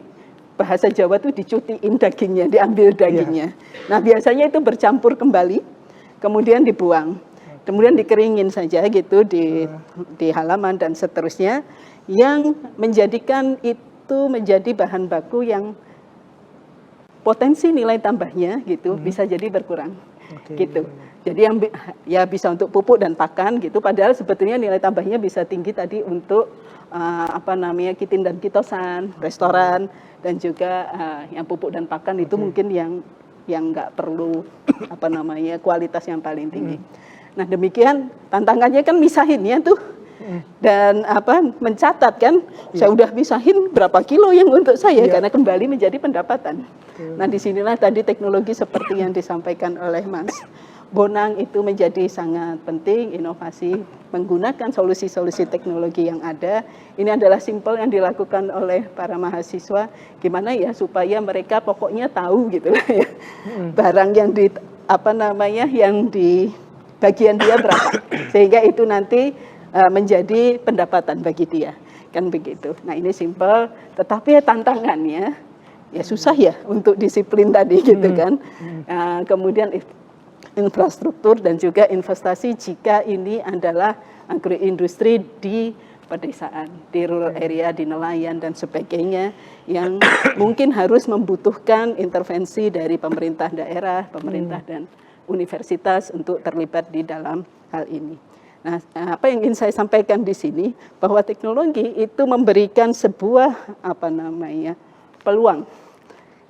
bahasa Jawa tuh dicutiin dagingnya, diambil dagingnya. Nah, biasanya itu bercampur kembali, kemudian dibuang. Kemudian dikeringin saja gitu di halaman dan seterusnya, yang menjadikan itu menjadi bahan baku yang potensi nilai tambahnya gitu bisa jadi berkurang gitu. Jadi yang ya bisa untuk pupuk dan pakan gitu, padahal sebetulnya nilai tambahnya bisa tinggi tadi untuk kitin dan kitosan, restoran, dan juga yang pupuk dan pakan itu mungkin yang nggak perlu kualitas yang paling tinggi. Nah, demikian tantangannya kan misahinnya tuh dan mencatat kan, saya udah misahin berapa kilo yang untuk saya karena kembali menjadi pendapatan. Nah, disinilah tadi teknologi seperti yang disampaikan oleh Mas Bonang itu menjadi sangat penting, inovasi menggunakan solusi-solusi teknologi yang ada. Ini adalah simple yang dilakukan oleh para mahasiswa, gimana ya supaya mereka pokoknya tahu gitu lah ya. Barang yang yang di bagian dia berapa, sehingga itu nanti menjadi pendapatan bagi dia, kan begitu. Nah, ini simple, tetapi tantangannya ya susah ya untuk disiplin tadi gitu kan. Kemudian infrastruktur dan juga investasi jika ini adalah agroindustri di pedesaan, di rural area, di nelayan dan sebagainya, yang mungkin harus membutuhkan intervensi dari pemerintah daerah, pemerintah dan universitas untuk terlibat di dalam hal ini. Nah, apa yang ingin saya sampaikan di sini, bahwa teknologi itu memberikan sebuah peluang.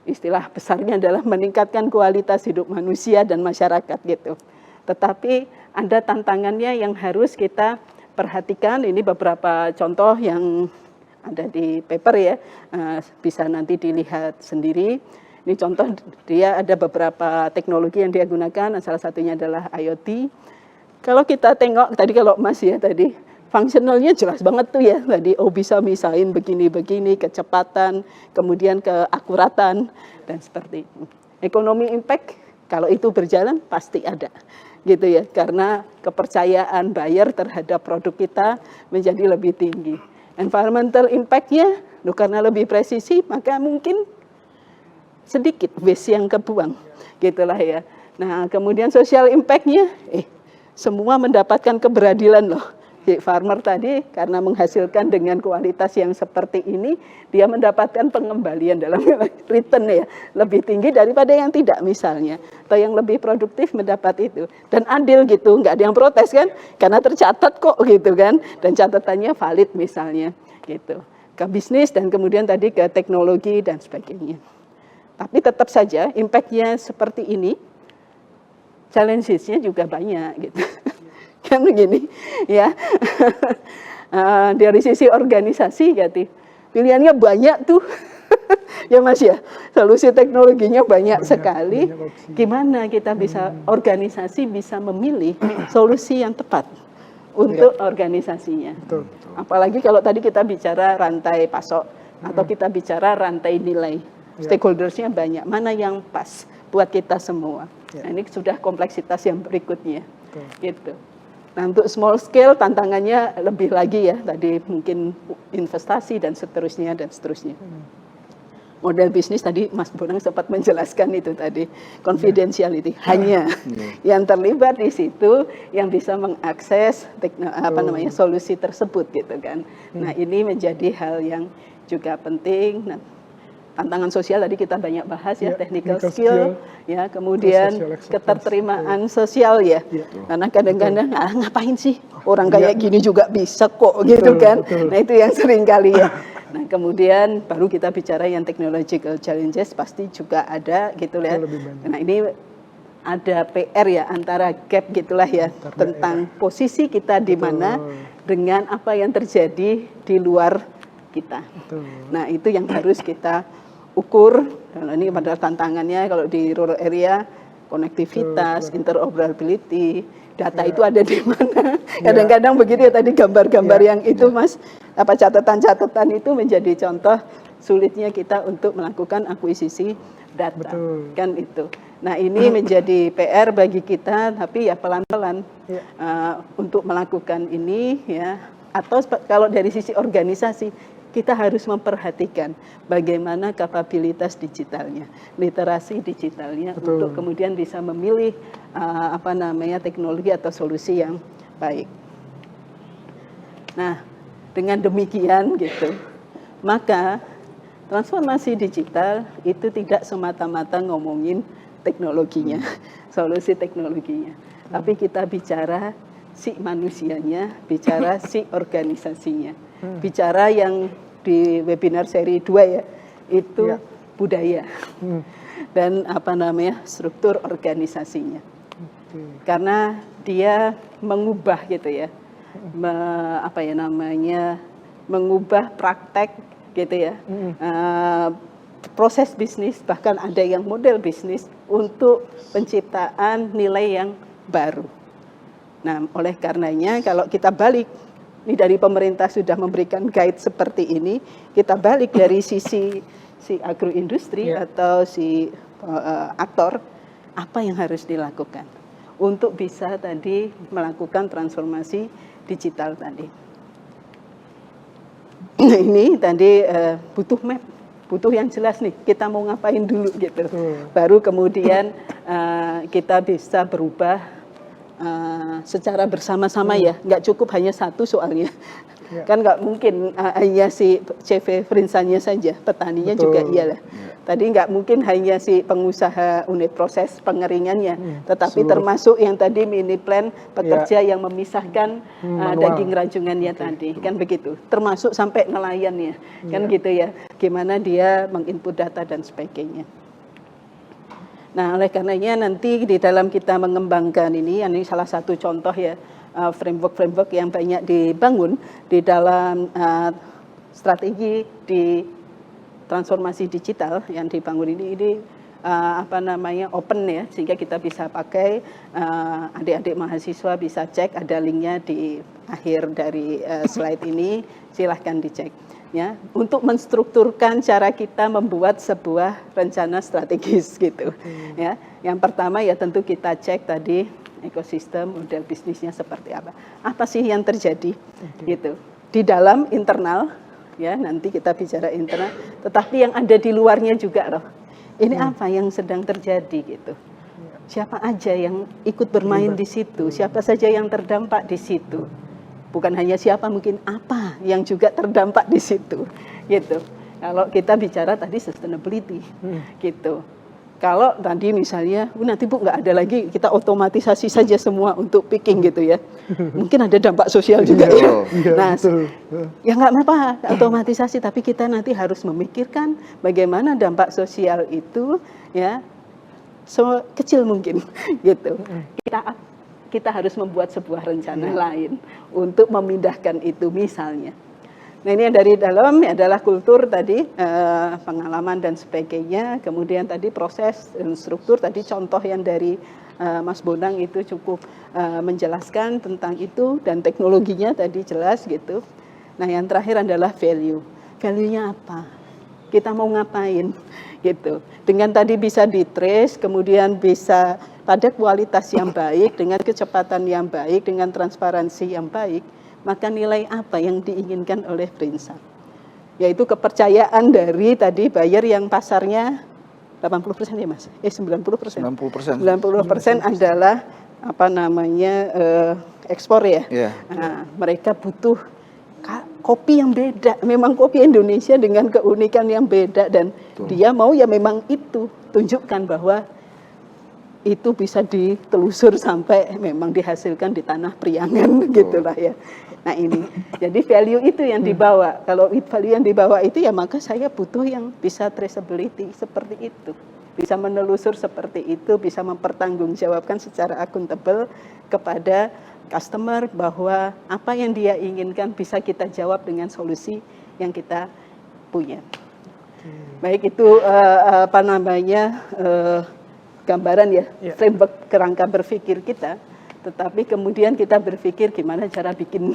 Istilah besarnya adalah meningkatkan kualitas hidup manusia dan masyarakat gitu. Tetapi ada tantangannya yang harus kita perhatikan. Ini beberapa contoh yang ada di paper ya, bisa nanti dilihat sendiri. Ini contoh, dia ada beberapa teknologi yang dia gunakan, salah satunya adalah IoT. Kalau kita tengok tadi, kalau Mas ya tadi, fungsionalnya jelas banget tuh ya tadi, bisa misahin begini-begini, kecepatan, kemudian keakuratan, dan seperti itu. Ekonomi impact, kalau itu berjalan pasti ada gitu ya, karena kepercayaan buyer terhadap produk kita menjadi lebih tinggi. Environmental impact-nya, karena lebih presisi, maka mungkin sedikit waste yang kebuang gitulah ya. Nah, kemudian social impact-nya, semua mendapatkan keberadilan loh. Farmer tadi karena menghasilkan dengan kualitas yang seperti ini, dia mendapatkan pengembalian dalam return ya, lebih tinggi daripada yang tidak misalnya, atau yang lebih produktif mendapat itu, dan adil gitu, nggak ada yang protes kan, karena tercatat kok gitu kan, dan catatannya valid misalnya gitu, ke bisnis dan kemudian tadi ke teknologi dan sebagainya. Tapi tetap saja impact-nya seperti ini, challenges-nya juga banyak gitu. Kan begini ya. Dari sisi organisasi gitu, pilihannya banyak tuh. Ya Mas ya, solusi teknologinya banyak sekali. Gimana kita bisa, organisasi bisa memilih solusi yang tepat untuk organisasinya. Betul. Apalagi kalau tadi kita bicara rantai pasok atau kita bicara rantai nilai, stakeholdersnya banyak, mana yang pas buat kita semua. Nah, ini sudah kompleksitas yang berikutnya. Gitu. Nah, untuk small scale tantangannya lebih lagi ya, tadi mungkin investasi dan seterusnya dan seterusnya. Model bisnis tadi Mas Bonang sempat menjelaskan itu tadi, confidentiality, hanya yang terlibat di situ yang bisa mengakses solusi tersebut gitu kan. Nah, ini menjadi hal yang juga penting. Nah, tantangan sosial tadi kita banyak bahas ya, technical skill ya, kemudian keterterimaan sosial ya. Karena kadang-kadang ngapain sih orang kayak gini juga bisa kok gitu kan. Nah, itu yang sering kali ya. Nah, kemudian baru kita bicara yang technological challenges, pasti juga ada gitu ya. Nah, ini ada PR ya antara gap gitulah ya tentang posisi kita di mana dengan apa yang terjadi di luar kita. Nah itu yang harus kita ukur. Nah, ini pada tantangannya kalau di rural area, konektivitas, interoperability, data itu ada di mana. Kadang-kadang begitu ya tadi gambar-gambar yang itu Mas, apa catatan-catatan itu menjadi contoh sulitnya kita untuk melakukan akuisisi data. Kan itu. Nah ini menjadi PR bagi kita, tapi ya pelan-pelan untuk melakukan ini ya. Atau kalau dari sisi organisasi, kita harus memperhatikan bagaimana kapabilitas digitalnya, literasi digitalnya, untuk kemudian bisa memilih teknologi atau solusi yang baik. Nah dengan demikian gitu, maka transformasi digital itu tidak semata-mata ngomongin teknologinya, solusi teknologinya. Tapi kita bicara si manusianya, bicara si organisasinya. Bicara yang di webinar seri 2 ya, itu budaya. Dan struktur organisasinya. Karena dia mengubah gitu ya. Mengubah praktek gitu ya. Proses bisnis, bahkan ada yang model bisnis untuk penciptaan nilai yang baru. Nah, oleh karenanya kalau kita balik, ini dari pemerintah sudah memberikan guide seperti ini, kita balik dari sisi agroindustri atau si aktor, apa yang harus dilakukan untuk bisa tadi melakukan transformasi digital tadi. Nah, ini tadi butuh map. Butuh yang jelas nih, kita mau ngapain dulu gitu. Baru kemudian kita bisa berubah secara bersama-sama ya. Nggak cukup hanya satu soalnya. Kan nggak mungkin hanya si CV Frinsanya saja, petaninya juga iyalah. Tadi nggak mungkin hanya si pengusaha unit proses pengeringannya, tetapi termasuk yang tadi mini plan pekerja yang memisahkan daging rajungannya tadi, kan begitu. Termasuk sampai nelayannya, kan gitu ya. Gimana dia menginput data dan sebagainya. Nah, oleh karenanya nanti di dalam kita mengembangkan ini salah satu contoh ya, framework yang banyak dibangun di dalam strategi di transformasi digital yang dibangun ini open ya, sehingga kita bisa pakai, adik-adik mahasiswa bisa cek, ada linknya di akhir dari slide ini, silahkan dicek ya, untuk menstrukturkan cara kita membuat sebuah rencana strategis gitu ya. Yang pertama ya tentu kita cek tadi ekosistem, model bisnisnya seperti apa sih yang terjadi gitu di dalam internal ya, nanti kita bicara internal, tetapi yang ada di luarnya juga loh. Ini apa yang sedang terjadi gitu. Siapa aja yang ikut bermain di situ, siapa saja yang terdampak di situ. Bukan hanya siapa, mungkin apa yang juga terdampak di situ gitu. Kalau kita bicara tadi sustainability gitu. Kalau tadi misalnya, nanti Bu nggak ada lagi, kita otomatisasi saja semua untuk picking gitu ya. Mungkin ada dampak sosial juga ya. Nah, ya nggak apa-apa otomatisasi, tapi kita nanti harus memikirkan bagaimana dampak sosial itu ya kecil mungkin gitu. Kita harus membuat sebuah rencana lain untuk memindahkan itu misalnya. Nah ini yang dari dalam adalah kultur tadi, pengalaman dan sebagainya. Kemudian tadi proses dan struktur, tadi contoh yang dari Mas Bonang itu cukup menjelaskan tentang itu, dan teknologinya tadi jelas gitu. Nah yang terakhir adalah value. Value-nya apa? Kita mau ngapain? Gitu. Dengan tadi bisa di-trace, kemudian bisa pada kualitas yang baik, dengan kecepatan yang baik, dengan transparansi yang baik, maka nilai apa yang diinginkan oleh Brinsa? Yaitu kepercayaan dari tadi buyer yang pasarnya 80% ya Mas? 90%. 90% adalah ekspor ya. Nah, mereka butuh kopi yang beda. Memang kopi Indonesia dengan keunikan yang beda, dan dia mau ya memang itu, tunjukkan bahwa itu bisa ditelusur sampai memang dihasilkan di tanah Priangan gitulah ya. Nah ini, jadi value itu yang dibawa. Kalau value yang dibawa itu ya maka saya butuh yang bisa traceability seperti itu. bisa menelusur seperti itu, bisa mempertanggungjawabkan secara akuntabel kepada customer bahwa apa yang dia inginkan bisa kita jawab dengan solusi yang kita punya. Baik itu apa namanya gambaran ya, framework kerangka berpikir kita. Tetapi kemudian kita berpikir gimana cara bikin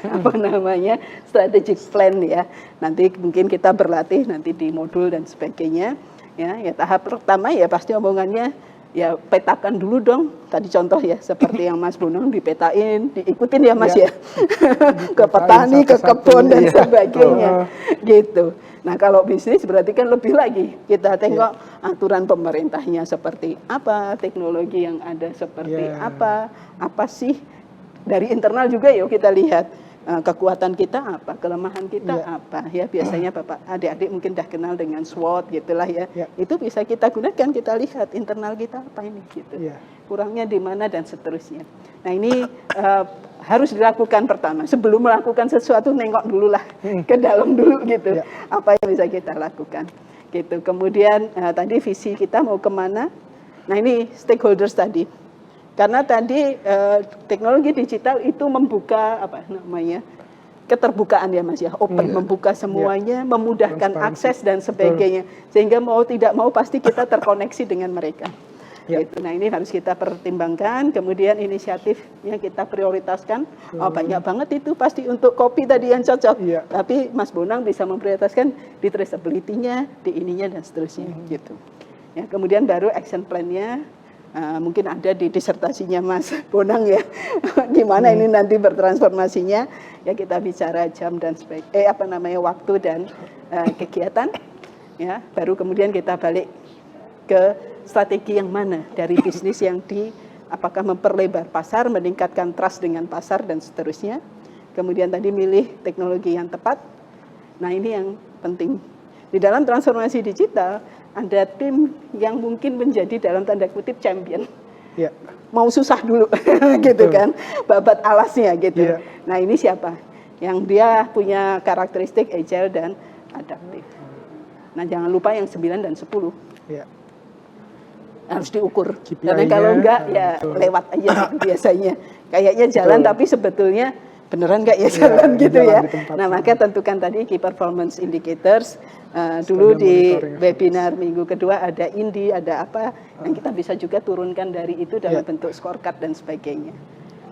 apa namanya strategic plan ya. Nanti mungkin kita berlatih nanti di modul dan sebagainya. Ya tahap pertama ya pasti omongannya ya petakan dulu dong. Tadi contoh ya seperti yang Mas Bonang dipetain, diikutin ya Mas ya. Ke petani, ke kebun dan sebagainya. Gitu. Nah kalau bisnis berarti kan lebih lagi. Kita tengok aturan pemerintahnya seperti apa, teknologi yang ada seperti apa sih. Dari internal juga yuk kita lihat kekuatan kita apa, kelemahan kita apa. Ya biasanya Bapak adik-adik mungkin dah kenal dengan SWOT gitulah ya. Itu bisa kita gunakan, kita lihat internal kita apa ini gitu. Kurangnya di mana dan seterusnya. Nah ini harus dilakukan pertama. Sebelum melakukan sesuatu nengok dulu lah ke dalam dulu gitu. Apa yang bisa kita lakukan gitu. Kemudian tadi visi kita mau kemana. Nah ini stakeholders tadi. Karena tadi teknologi digital itu membuka apa namanya keterbukaan ya Mas ya, open, membuka semuanya, memudahkan akses dan sebagainya. Sehingga mau tidak mau pasti kita terkoneksi dengan mereka. Gitu. Nah ini harus kita pertimbangkan, kemudian inisiatif yang kita prioritaskan, banyak banget itu pasti untuk kopi tadi yang cocok, tapi Mas Bonang bisa memprioritaskan di traceability-nya, di ininya dan seterusnya gitu. Ya, kemudian baru action plan-nya, mungkin ada di disertasinya Mas Bonang ya, gimana ini nanti bertransformasinya, ya kita bicara jam dan waktu dan kegiatan, ya baru kemudian kita balik ke strategi yang mana dari bisnis yang apakah memperlebar pasar, meningkatkan trust dengan pasar dan seterusnya. Kemudian tadi milih teknologi yang tepat. Nah ini yang penting. Di dalam transformasi digital ada tim yang mungkin menjadi dalam tanda kutip champion. Mau susah dulu gitu kan, babat alasnya gitu. Nah ini siapa? Yang dia punya karakteristik agile dan adaptif. Nah jangan lupa yang 9 dan 10. Harus diukur. Karena kalau enggak ya lewat aja gitu biasanya. Kayaknya jalan tapi sebetulnya beneran enggak ya jalan gitu ya. Nah maka tentukan tadi key performance indicators. Dulu di webinar minggu kedua ada INDI, ada apa yang kita bisa juga turunkan dari itu dalam bentuk scorecard dan sebagainya.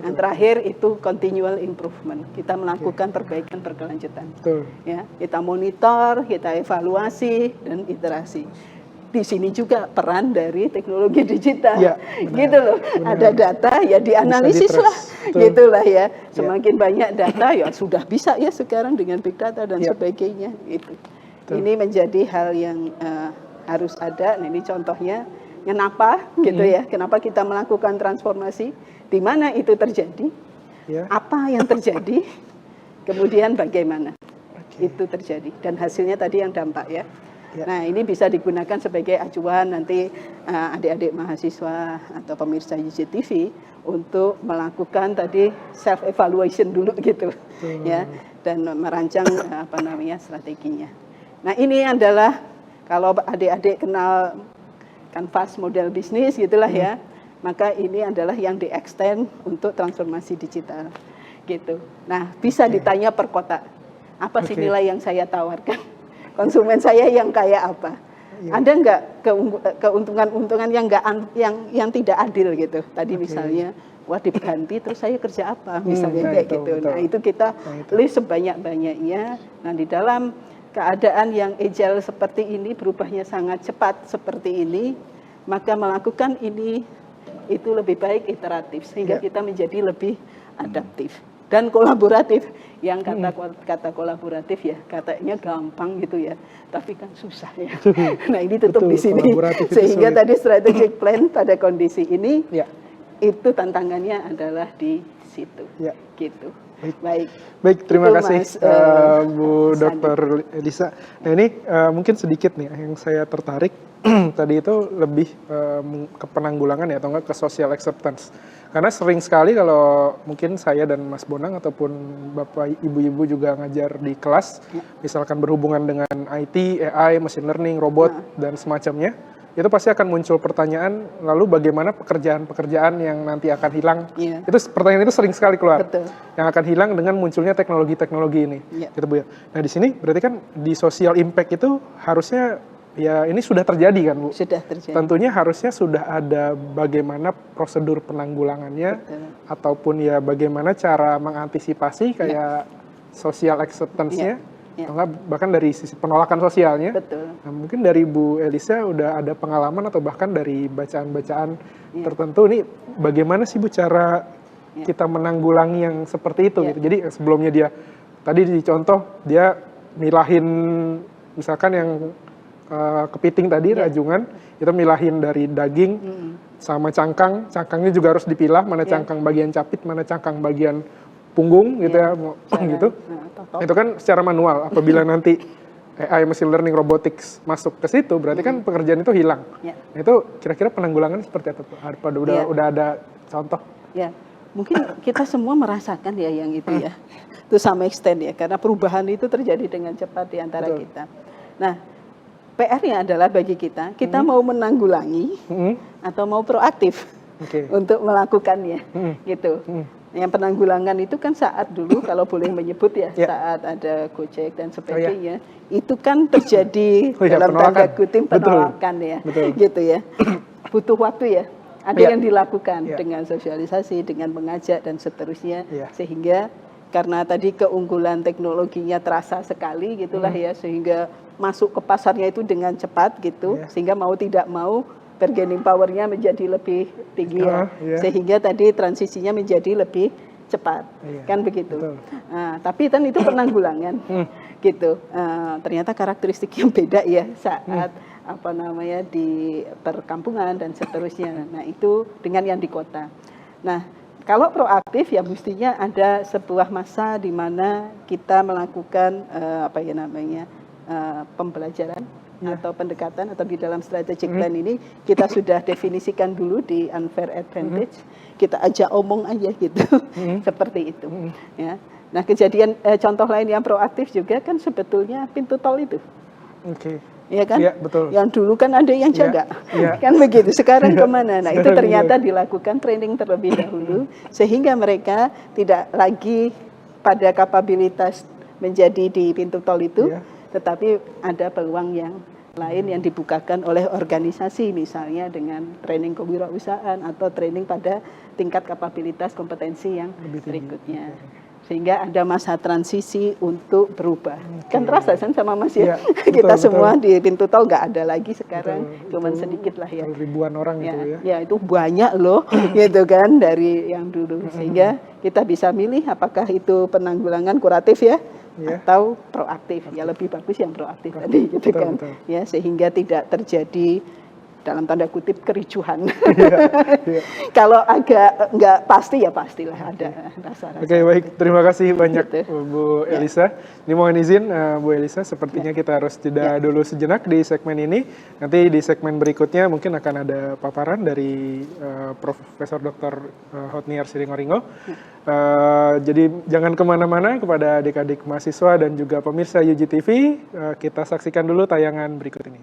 Nah terakhir itu continual improvement. Kita melakukan perbaikan berkelanjutan. Ya, kita monitor, kita evaluasi dan iterasi. Di sini juga peran dari teknologi digital, gitu loh. Ada data ya dianalisis lah, gitulah ya. Semakin banyak data ya sudah bisa ya sekarang dengan big data dan sebagainya. Itu. Ini menjadi hal yang harus ada. Nah ini contohnya, kenapa gitu ya? Kenapa kita melakukan transformasi? Di mana itu terjadi? Apa yang terjadi? Kemudian bagaimana itu terjadi? Dan hasilnya tadi yang dampak ya. Nah ini bisa digunakan sebagai acuan nanti adik-adik mahasiswa atau pemirsa YGTV untuk melakukan tadi self evaluation dulu gitu ya dan merancang strateginya. Nah ini adalah kalau adik-adik kenal kanvas model bisnis gitulah ya, maka ini adalah yang di-extend untuk transformasi digital gitu. Nah bisa ditanya per kota, apa sih nilai yang saya tawarkan? Konsumen saya yang kayak apa? Ada nggak keuntungan-untungan yang tidak adil gitu? Tadi misalnya, wah diganti terus saya kerja apa? Misalnya kayak gitu. Betul. Nah itu kita list sebanyak-banyaknya. Nah di dalam keadaan yang agile seperti ini, berubahnya sangat cepat seperti ini, maka melakukan ini itu lebih baik iteratif sehingga kita menjadi lebih adaptif. Dan kolaboratif, yang kata kolaboratif ya, katanya gampang gitu ya, tapi kan susah ya. Nah ini tutup di sini, sehingga tadi strategic plan pada kondisi ini, itu tantangannya adalah di situ, gitu. Baik, terima kasih Bu Dr. Elisa. Nah ini mungkin sedikit nih yang saya tertarik tadi itu lebih ke penanggulangan ya atau enggak ke social acceptance. Karena sering sekali kalau mungkin saya dan Mas Bonang ataupun Bapak Ibu-ibu juga ngajar di kelas, misalkan berhubungan dengan IT, AI, machine learning, robot dan semacamnya, itu pasti akan muncul pertanyaan, lalu bagaimana pekerjaan-pekerjaan yang nanti akan hilang. Iya. Itu pertanyaan itu sering sekali keluar. Betul. Yang akan hilang dengan munculnya teknologi-teknologi ini. Iya. Gitu, Bu ya. Nah, di sini berarti kan di social impact itu harusnya ya ini sudah terjadi kan, Bu? Sudah terjadi. Tentunya harusnya sudah ada bagaimana prosedur penanggulangannya, Betul. ataupun ya bagaimana cara mengantisipasi kayak social acceptance-nya, Ya. atau enggak bahkan dari sisi penolakan sosialnya. Betul. Nah, mungkin dari Bu Elisa udah ada pengalaman atau bahkan dari bacaan-bacaan tertentu nih, bagaimana sih Bu cara kita menanggulangi yang seperti itu gitu. Jadi sebelumnya dia tadi dicontoh dia milahin misalkan yang kepiting tadi rajungan itu milahin dari daging sama cangkangnya juga harus dipilah mana cangkang bagian capit, mana cangkang bagian punggung gitu ya, gitu. Itu kan secara manual. Apabila nanti AI, machine learning, robotics masuk ke situ, berarti kan pekerjaan itu hilang. Nah, itu kira-kira penanggulangan seperti apa? Udah ada contoh? Ya, mungkin kita semua merasakan ya yang itu ya, to some extent ya, karena perubahan itu terjadi dengan cepat di antara kita. Nah, PR-nya adalah bagi kita mau menanggulangi atau mau proaktif untuk melakukannya, gitu. Yang penanggulangan itu kan saat dulu kalau boleh menyebut ya, saat ada Gojek dan sebagainya, itu kan terjadi dalam tanda kutip penolakan ya, gitu ya. Butuh waktu ya. Ada yang dilakukan dengan sosialisasi, dengan mengajak dan seterusnya, sehingga karena tadi keunggulan teknologinya terasa sekali gitulah ya, sehingga masuk ke pasarnya itu dengan cepat gitu, sehingga mau tidak mau bargaining power-nya menjadi lebih tinggi ya, sehingga tadi transisinya menjadi lebih cepat, kan begitu. Nah, tapi kan itu penanggulangan, gitu. Ternyata karakteristik yang beda ya saat apa namanya di perkampungan dan seterusnya. Nah itu dengan yang di kota. Nah kalau proaktif ya mestinya ada sebuah masa di mana kita melakukan apa ya namanya pembelajaran atau pendekatan, atau di dalam strategic plan ini kita sudah definisikan dulu di unfair advantage, kita ajak omong aja gitu, seperti itu. Ya. Nah kejadian contoh lain yang proaktif juga kan sebetulnya pintu tol itu. Ya kan? Ya, betul. Yang dulu kan ada yang jaga, kan begitu. Sekarang kemana? Nah itu ternyata dilakukan training terlebih dahulu, sehingga mereka tidak lagi pada kapabilitas menjadi di pintu tol itu, tetapi ada peluang yang lain yang dibukakan oleh organisasi, misalnya dengan training kewirausahaan atau training pada tingkat kapabilitas kompetensi yang berikutnya. Sehingga ada masa transisi untuk berubah. Kan terasa kan sama Mas ya? Kita semua di pintu tol nggak ada lagi sekarang, cuman sedikit lah ya. Ribuan orang itu ya. Ya itu banyak loh, gitu kan dari yang dulu. Sehingga kita bisa milih apakah itu penanggulangan kuratif ya, atau proaktif. Ya lebih bagus yang proaktif tadi, gitu kan. Ya sehingga tidak terjadi dalam tanda kutip kericuhan. Kalau agak nggak pasti ya pastilah ada rasa-rasa. Oke, baik, terima kasih banyak Bu Elisa. Ini mohon izin Bu Elisa, sepertinya kita harus jeda dulu sejenak di segmen ini. Nanti di segmen berikutnya mungkin akan ada paparan dari Profesor Dr. Hotniar Siringoringo. Jadi jangan kemana-mana, kepada adik-adik mahasiswa dan juga pemirsa UGTV, kita saksikan dulu tayangan berikut ini.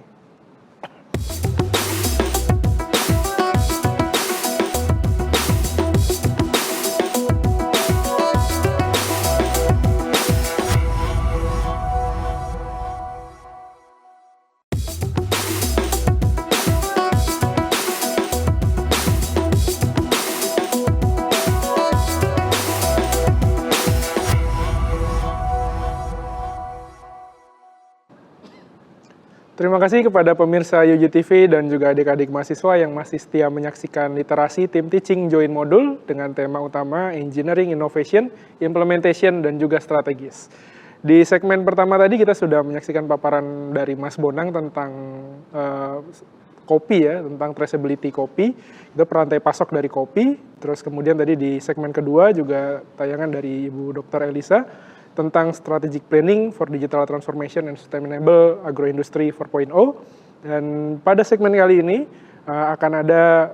Terima kasih kepada pemirsa UGTV dan juga adik-adik mahasiswa yang masih setia menyaksikan Literasi Tim Teaching Join Modul dengan tema utama Engineering Innovation, Implementation, dan juga Strategis. Di segmen pertama tadi kita sudah menyaksikan paparan dari Mas Bonang tentang kopi ya, tentang traceability kopi, itu perantai pasok dari kopi. Terus kemudian tadi di segmen kedua juga tayangan dari Ibu Dr. Elisa tentang strategic planning for digital transformation and sustainable agroindustry 4.0. Dan pada segmen kali ini akan ada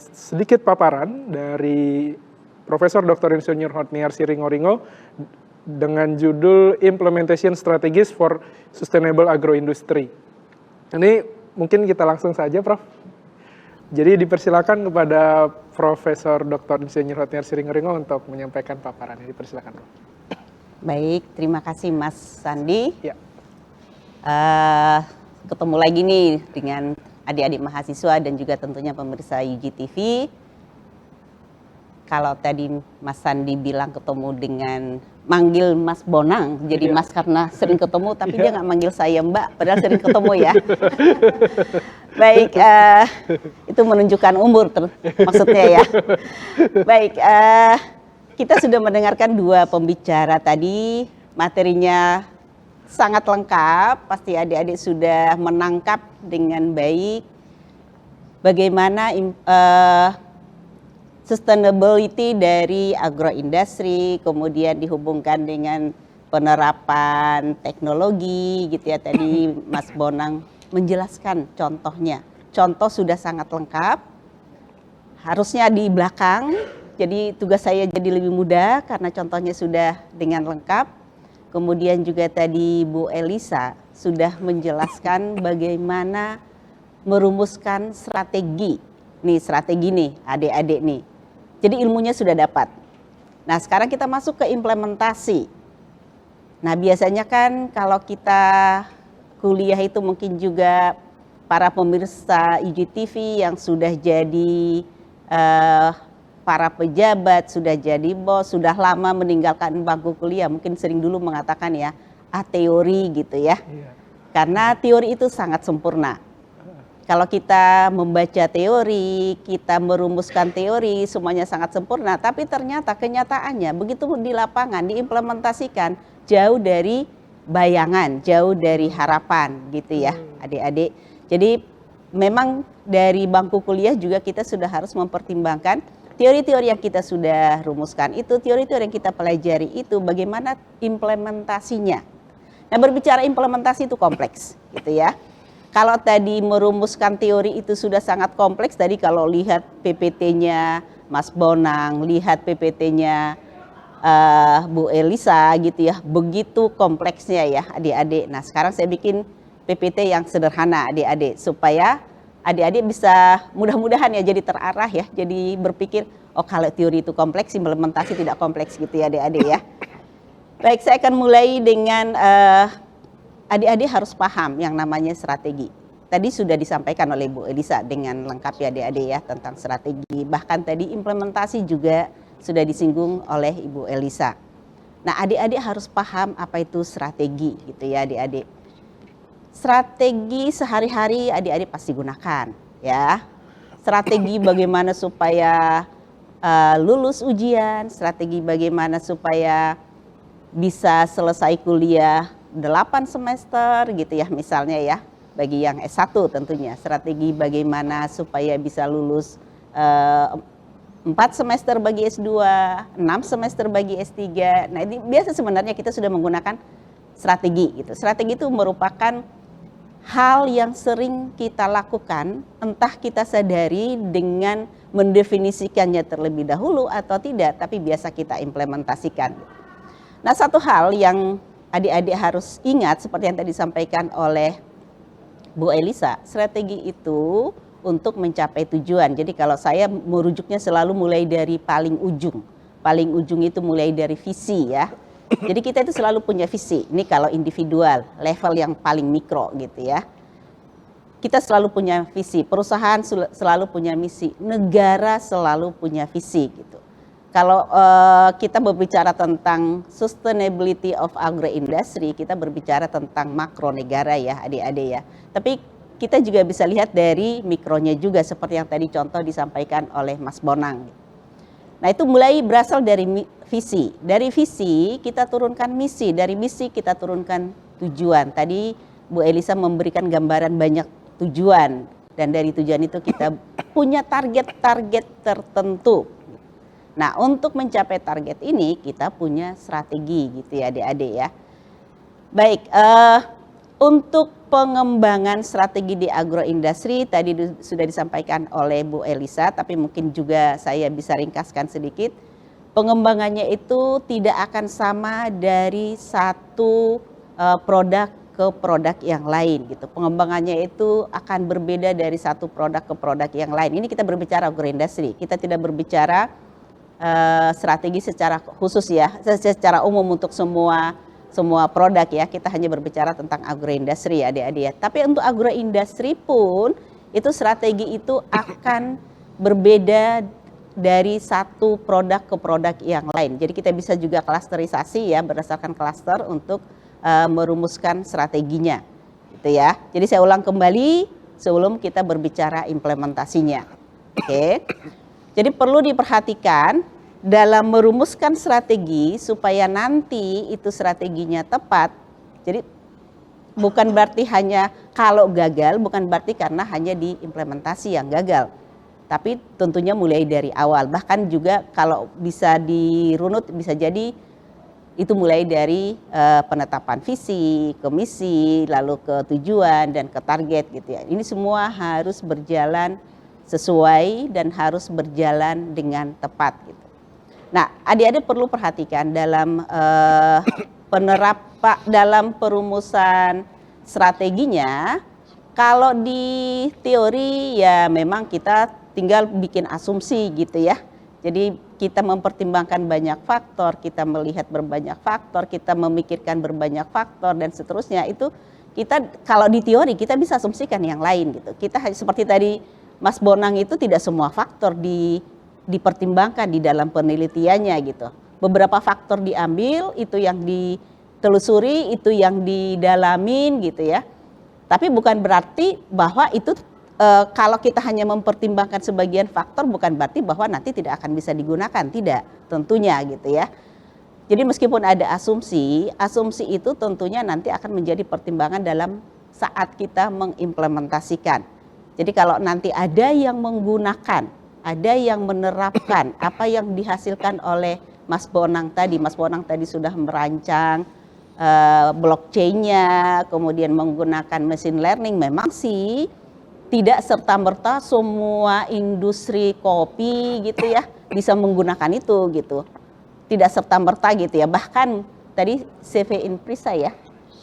sedikit paparan dari Profesor Dr. Insinyur Hotniar Siringoringo dengan judul Implementation Strategies for Sustainable Agroindustry. Ini mungkin kita langsung saja, Prof. Jadi dipersilakan kepada Profesor Dr. Insinyur Hotniar Siringringo untuk menyampaikan paparannya. Dipersilakan, Prof. Baik, terima kasih Mas Sandi. Ya. Ketemu lagi nih dengan adik-adik mahasiswa dan juga tentunya pemirsa UGTV. Kalau tadi Mas Sandi bilang ketemu dengan manggil Mas Bonang, jadi Mas karena sering ketemu, tapi dia nggak manggil saya Mbak, padahal sering ketemu ya. Baik, itu menunjukkan umur maksudnya ya. Baik, kita sudah mendengarkan dua pembicara tadi, materinya sangat lengkap, pasti adik-adik sudah menangkap dengan baik bagaimana sustainability dari agroindustri, kemudian dihubungkan dengan penerapan teknologi gitu ya. Tadi Mas Bonang menjelaskan contohnya. Contoh sudah sangat lengkap, harusnya di belakang, jadi tugas saya jadi lebih mudah karena contohnya sudah dengan lengkap. Kemudian juga tadi Bu Elisa sudah menjelaskan bagaimana merumuskan strategi. Nih strategi nih adik-adik nih. Jadi ilmunya sudah dapat. Nah sekarang kita masuk ke implementasi. Nah biasanya kan kalau kita kuliah itu mungkin juga para pemirsa IGTV yang sudah jadi para pejabat, sudah jadi bos, sudah lama meninggalkan bangku kuliah, mungkin sering dulu mengatakan ya, teori gitu ya. Karena teori itu sangat sempurna. Kalau kita membaca teori, kita merumuskan teori, semuanya sangat sempurna. Tapi ternyata kenyataannya begitu di lapangan, diimplementasikan jauh dari bayangan, jauh dari harapan gitu ya adik-adik. Jadi memang dari bangku kuliah juga kita sudah harus mempertimbangkan teori-teori yang kita sudah rumuskan itu, teori-teori yang kita pelajari itu bagaimana implementasinya. Nah berbicara implementasi itu kompleks gitu ya. Kalau tadi merumuskan teori itu sudah sangat kompleks, tadi kalau lihat PPT-nya Mas Bonang, lihat PPT-nya Bu Elisa gitu ya, begitu kompleksnya ya adik-adik. Nah sekarang saya bikin PPT yang sederhana adik-adik, supaya adik-adik bisa mudah-mudahan ya jadi terarah ya, jadi berpikir, oh kalau teori itu kompleks, implementasi tidak kompleks gitu ya adik-adik ya. Baik, saya akan mulai dengan adik-adik harus paham yang namanya strategi. Tadi sudah disampaikan oleh Bu Elisa dengan lengkap ya adik-adik ya tentang strategi. Bahkan tadi implementasi juga sudah disinggung oleh Ibu Elisa. Nah adik-adik harus paham apa itu strategi gitu ya adik-adik. Strategi sehari-hari adik-adik pasti gunakan ya. Strategi bagaimana supaya lulus ujian, strategi bagaimana supaya bisa selesai kuliah 8 semester gitu ya misalnya ya, bagi yang S1 tentunya. Strategi bagaimana supaya bisa lulus 4 semester bagi S2, 6 semester bagi S3. Nah ini biasa sebenarnya kita sudah menggunakan strategi gitu. Strategi itu merupakan hal yang sering kita lakukan, entah kita sadari dengan mendefinisikannya terlebih dahulu atau tidak, tapi biasa kita implementasikan. Nah satu hal yang adik-adik harus ingat seperti yang tadi disampaikan oleh Bu Elisa, strategi itu untuk mencapai tujuan. Jadi kalau saya merujuknya selalu mulai dari paling ujung. Paling ujung itu mulai dari visi ya. Jadi kita itu selalu punya visi. Ini kalau individual, level yang paling mikro gitu ya. Kita selalu punya visi, perusahaan selalu punya misi, negara selalu punya visi gitu. Kalau kita berbicara tentang sustainability of agroindustry, kita berbicara tentang makro negara ya adik-adik ya. Tapi kita juga bisa lihat dari mikronya juga seperti yang tadi contoh disampaikan oleh Mas Bonang. Nah itu mulai berasal dari visi. Dari visi kita turunkan misi, dari misi kita turunkan tujuan. Tadi Bu Elisa memberikan gambaran banyak tujuan. Dan dari tujuan itu kita punya target-target tertentu. Nah untuk mencapai target ini kita punya strategi gitu ya adik-adik ya. Baik, untuk pengembangan strategi di agroindustri tadi sudah disampaikan oleh Bu Elisa, tapi mungkin juga saya bisa ringkaskan sedikit. Pengembangannya itu tidak akan sama dari satu produk ke produk yang lain gitu. Pengembangannya itu akan berbeda dari satu produk ke produk yang lain. Ini kita berbicara agroindustri. Kita tidak berbicara strategi secara khusus ya, secara umum untuk semua produk ya. Kita hanya berbicara tentang agroindustri ya adik-adik ya. Tapi untuk agroindustri pun itu strategi itu akan berbeda dari satu produk ke produk yang lain. Jadi kita bisa juga klasterisasi ya, berdasarkan klaster untuk merumuskan strateginya gitu ya. Jadi saya ulang kembali sebelum kita berbicara implementasinya. Oke. Jadi perlu diperhatikan dalam merumuskan strategi supaya nanti itu strateginya tepat. Jadi bukan berarti hanya kalau gagal, bukan berarti karena hanya di implementasi yang gagal. Tapi tentunya mulai dari awal. Bahkan juga kalau bisa dirunut bisa jadi itu mulai dari penetapan visi, ke misi, lalu ke tujuan dan ke target gitu ya. Ini semua harus berjalan sesuai dan harus berjalan dengan tepat gitu. Nah, adik-adik perlu perhatikan dalam dalam perumusan strateginya, kalau di teori ya memang kita tinggal bikin asumsi gitu ya. Jadi kita mempertimbangkan banyak faktor, kita melihat berbanyak faktor, kita memikirkan berbanyak faktor dan seterusnya. Itu kita kalau di teori kita bisa asumsikan yang lain gitu. Kita seperti tadi Mas Bonang itu tidak semua faktor dipertimbangkan di dalam penelitiannya gitu. Beberapa faktor diambil, itu yang ditelusuri, itu yang didalamin gitu ya. Tapi bukan berarti bahwa itu kalau kita hanya mempertimbangkan sebagian faktor bukan berarti bahwa nanti tidak akan bisa digunakan, tidak tentunya gitu ya. Jadi meskipun ada asumsi, asumsi itu tentunya nanti akan menjadi pertimbangan dalam saat kita mengimplementasikan. Jadi kalau nanti ada yang menggunakan, ada yang menerapkan apa yang dihasilkan oleh Mas Bonang tadi sudah merancang blockchain-nya, kemudian menggunakan machine learning, memang sih tidak serta-merta semua industri kopi gitu ya bisa menggunakan itu gitu. Tidak serta-merta gitu ya. Bahkan tadi CV Inprisa ya.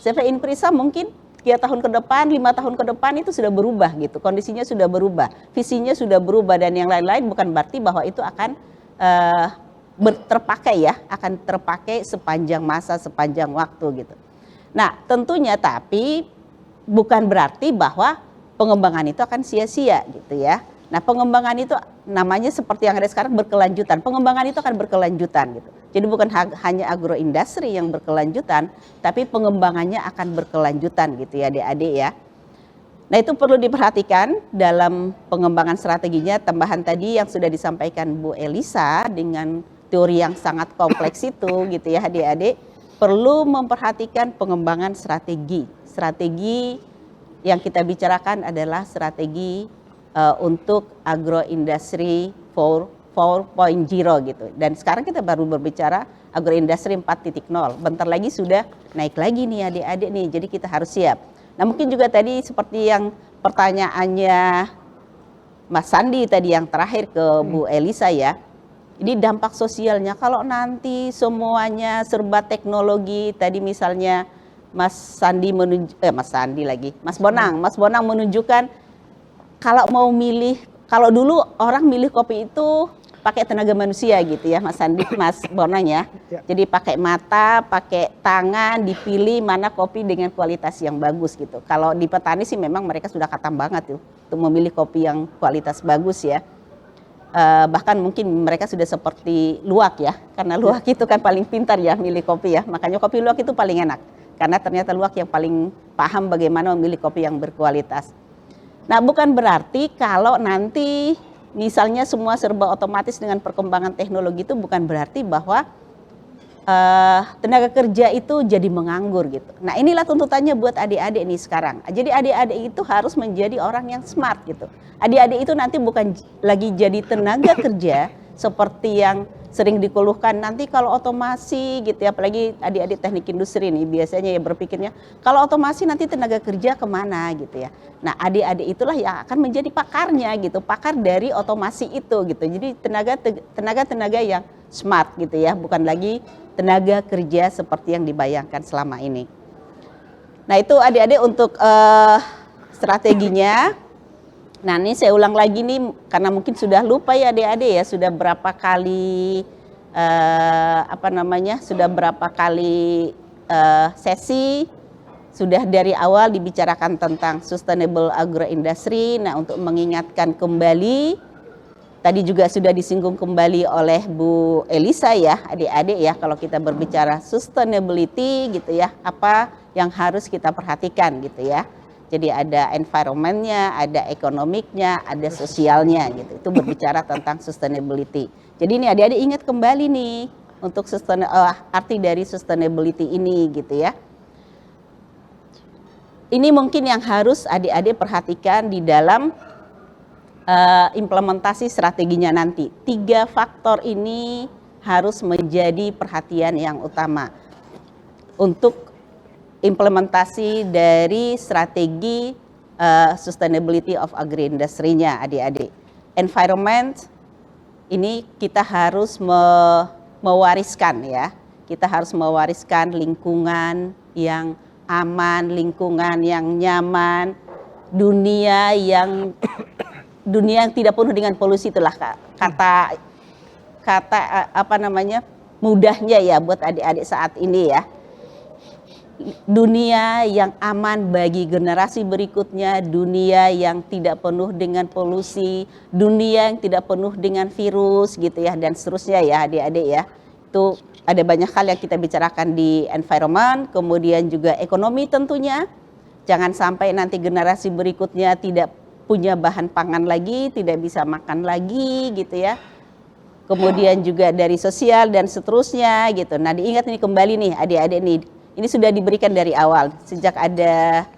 CV Inprisa mungkin 3 tahun ke depan, 5 tahun ke depan itu sudah berubah gitu. Kondisinya sudah berubah, visinya sudah berubah dan yang lain-lain, bukan berarti bahwa itu akan terpakai ya, akan terpakai sepanjang masa, sepanjang waktu gitu. Nah, tentunya tapi bukan berarti bahwa pengembangan itu akan sia-sia gitu ya. Nah, pengembangan itu namanya seperti yang ada sekarang berkelanjutan. Pengembangan itu akan berkelanjutan gitu. Jadi bukan hanya agroindustri yang berkelanjutan, tapi pengembangannya akan berkelanjutan gitu ya adik-adik ya. Nah, itu perlu diperhatikan dalam pengembangan strateginya. Tambahan tadi yang sudah disampaikan Bu Elisa dengan teori yang sangat kompleks itu gitu ya adik-adik. Perlu memperhatikan pengembangan strategi. Strategi yang kita bicarakan adalah strategi untuk agroindustri 4.0 gitu. Dan sekarang kita baru berbicara agroindustri 4.0. Bentar lagi sudah naik lagi nih adik-adik nih. Jadi kita harus siap. Nah, mungkin juga tadi seperti yang pertanyaannya Mas Sandi tadi yang terakhir ke Bu Elisa ya. Ini dampak sosialnya kalau nanti semuanya serba teknologi, tadi misalnya Mas Bonang menunjukkan kalau mau milih, kalau dulu orang milih kopi itu pakai tenaga manusia gitu ya Mas Bonang ya. Jadi pakai mata, pakai tangan, dipilih mana kopi dengan kualitas yang bagus gitu. Kalau di petani sih memang mereka sudah katam banget tuh untuk memilih kopi yang kualitas bagus ya. Bahkan mungkin mereka sudah seperti luwak ya, karena luwak itu kan paling pintar ya milih kopi ya. Makanya kopi luwak itu paling enak. Karena ternyata luwak yang paling paham bagaimana memilih kopi yang berkualitas. Nah, bukan berarti kalau nanti misalnya semua serba otomatis dengan perkembangan teknologi itu bukan berarti bahwa tenaga kerja itu jadi menganggur gitu. Nah, inilah tuntutannya buat adik-adik nih sekarang. Jadi adik-adik itu harus menjadi orang yang smart gitu. Adik-adik itu nanti bukan lagi jadi tenaga kerja seperti yang sering dikeluhkan nanti kalau otomasi gitu ya, apalagi adik-adik teknik industri nih biasanya ya berpikirnya kalau otomasi nanti tenaga kerja kemana gitu ya. Nah, adik-adik itulah yang akan menjadi pakarnya gitu, pakar dari otomasi itu gitu. Jadi tenaga yang smart gitu ya, bukan lagi tenaga kerja seperti yang dibayangkan selama ini. Nah itu adik-adik untuk strateginya. Nah ini saya ulang lagi nih karena mungkin sudah lupa ya adik-adik ya, sudah berapa kali sudah berapa kali sesi, sudah dari awal dibicarakan tentang sustainable agroindustry. Nah untuk mengingatkan kembali, tadi juga sudah disinggung kembali oleh Bu Elisa ya adik-adik ya, kalau kita berbicara sustainability gitu ya, apa yang harus kita perhatikan gitu ya. Jadi ada environment-nya, ada ekonomiknya, ada sosialnya gitu. Itu berbicara tentang sustainability. Jadi ini adik-adik ingat kembali nih untuk arti dari sustainability ini gitu ya. Ini mungkin yang harus adik-adik perhatikan di dalam implementasi strateginya nanti. 3 faktor ini harus menjadi perhatian yang utama untuk implementasi dari strategi sustainability of agri-industry-nya adik-adik. Environment, ini kita harus mewariskan ya. Kita harus mewariskan lingkungan yang aman, lingkungan yang nyaman, dunia yang tidak penuh dengan polusi, itulah kata mudahnya ya buat adik-adik saat ini ya. Dunia yang aman bagi generasi berikutnya, dunia yang tidak penuh dengan polusi, dunia yang tidak penuh dengan virus gitu ya, dan seterusnya ya adik-adik ya. Itu ada banyak hal yang kita bicarakan di environment, kemudian juga ekonomi tentunya. Jangan sampai nanti generasi berikutnya tidak punya bahan pangan lagi, tidak bisa makan lagi gitu ya. Kemudian juga dari sosial dan seterusnya gitu. Nah diingat nih kembali nih adik-adik nih. Ini sudah diberikan dari awal, sejak ada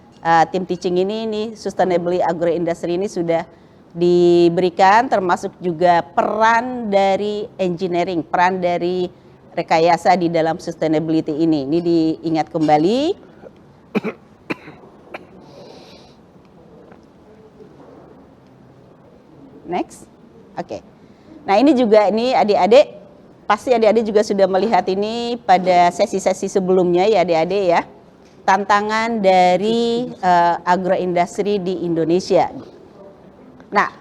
tim teaching ini Sustainable Agro-Industry ini sudah diberikan, termasuk juga peran dari engineering, peran dari rekayasa di dalam sustainability ini. Ini diingat kembali. Next, oke. Nah ini juga ini adik-adik. Pasti adik-adik juga sudah melihat ini pada sesi-sesi sebelumnya ya adik-adik ya. Tantangan dari agroindustri di Indonesia. Nah,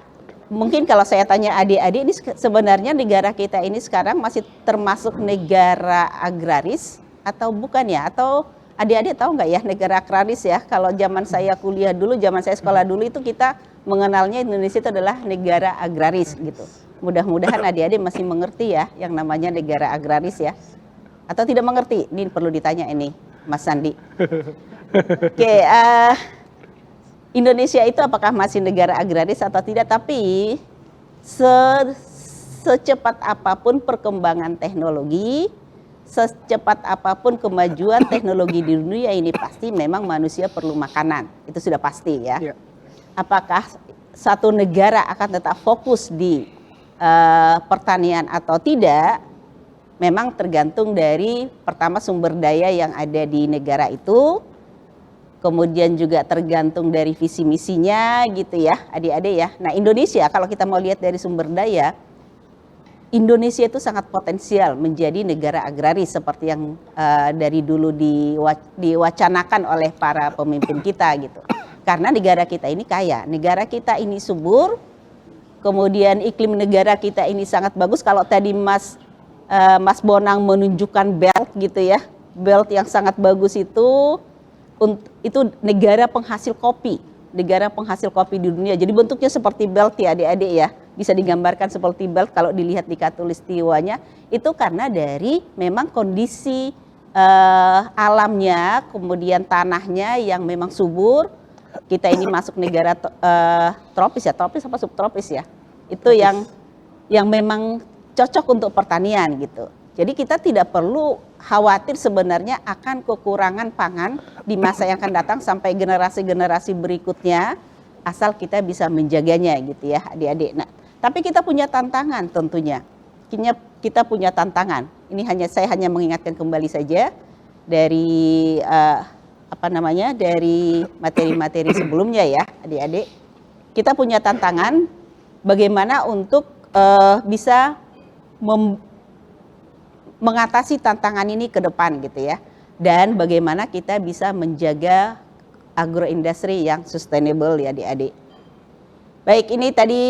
mungkin kalau saya tanya adik-adik, ini sebenarnya negara kita ini sekarang masih termasuk negara agraris atau bukan ya? Atau adik-adik tahu nggak ya negara agraris ya? Kalau zaman saya kuliah dulu, zaman saya sekolah dulu itu kita mengenalnya Indonesia itu adalah negara agraris gitu. Mudah-mudahan adik-adik masih mengerti ya yang namanya negara agraris ya. Atau tidak mengerti? Ini perlu ditanya ini Mas Sandi. Oke, Indonesia itu apakah masih negara agraris atau tidak? Tapi secepat apapun perkembangan teknologi, secepat apapun kemajuan teknologi di dunia ini, pasti memang manusia perlu makanan. Itu sudah pasti ya. Apakah satu negara akan tetap fokus di pertanian atau tidak, memang tergantung dari pertama sumber daya yang ada di negara itu, kemudian juga tergantung dari visi misinya gitu ya adik-adik ya. Nah Indonesia kalau kita mau lihat dari sumber daya, Indonesia itu sangat potensial menjadi negara agraris seperti yang dari dulu diwacanakan oleh para pemimpin kita gitu. Karena negara kita ini kaya, negara kita ini subur, kemudian iklim negara kita ini sangat bagus. Kalau tadi Mas Bonang menunjukkan belt gitu ya, belt yang sangat bagus itu negara penghasil kopi, negara penghasil kopi di dunia. Jadi bentuknya seperti belt ya adik-adik ya, bisa digambarkan seperti belt kalau dilihat di khatulistiwanya. Itu karena dari memang kondisi alamnya, kemudian tanahnya yang memang subur. Kita ini masuk negara tropis apa subtropis ya, itu yang memang cocok untuk pertanian gitu. Jadi kita tidak perlu khawatir sebenarnya akan kekurangan pangan di masa yang akan datang sampai generasi-generasi berikutnya, asal kita bisa menjaganya gitu ya adik-adik. Nah, tapi kita punya tantangan tentunya. Kita punya tantangan. Ini saya hanya mengingatkan kembali saja dari dari materi-materi sebelumnya ya adik-adik. Kita punya tantangan bagaimana untuk bisa mengatasi tantangan ini ke depan gitu ya. Dan bagaimana kita bisa menjaga agroindustri yang sustainable ya adik-adik. Baik, ini tadi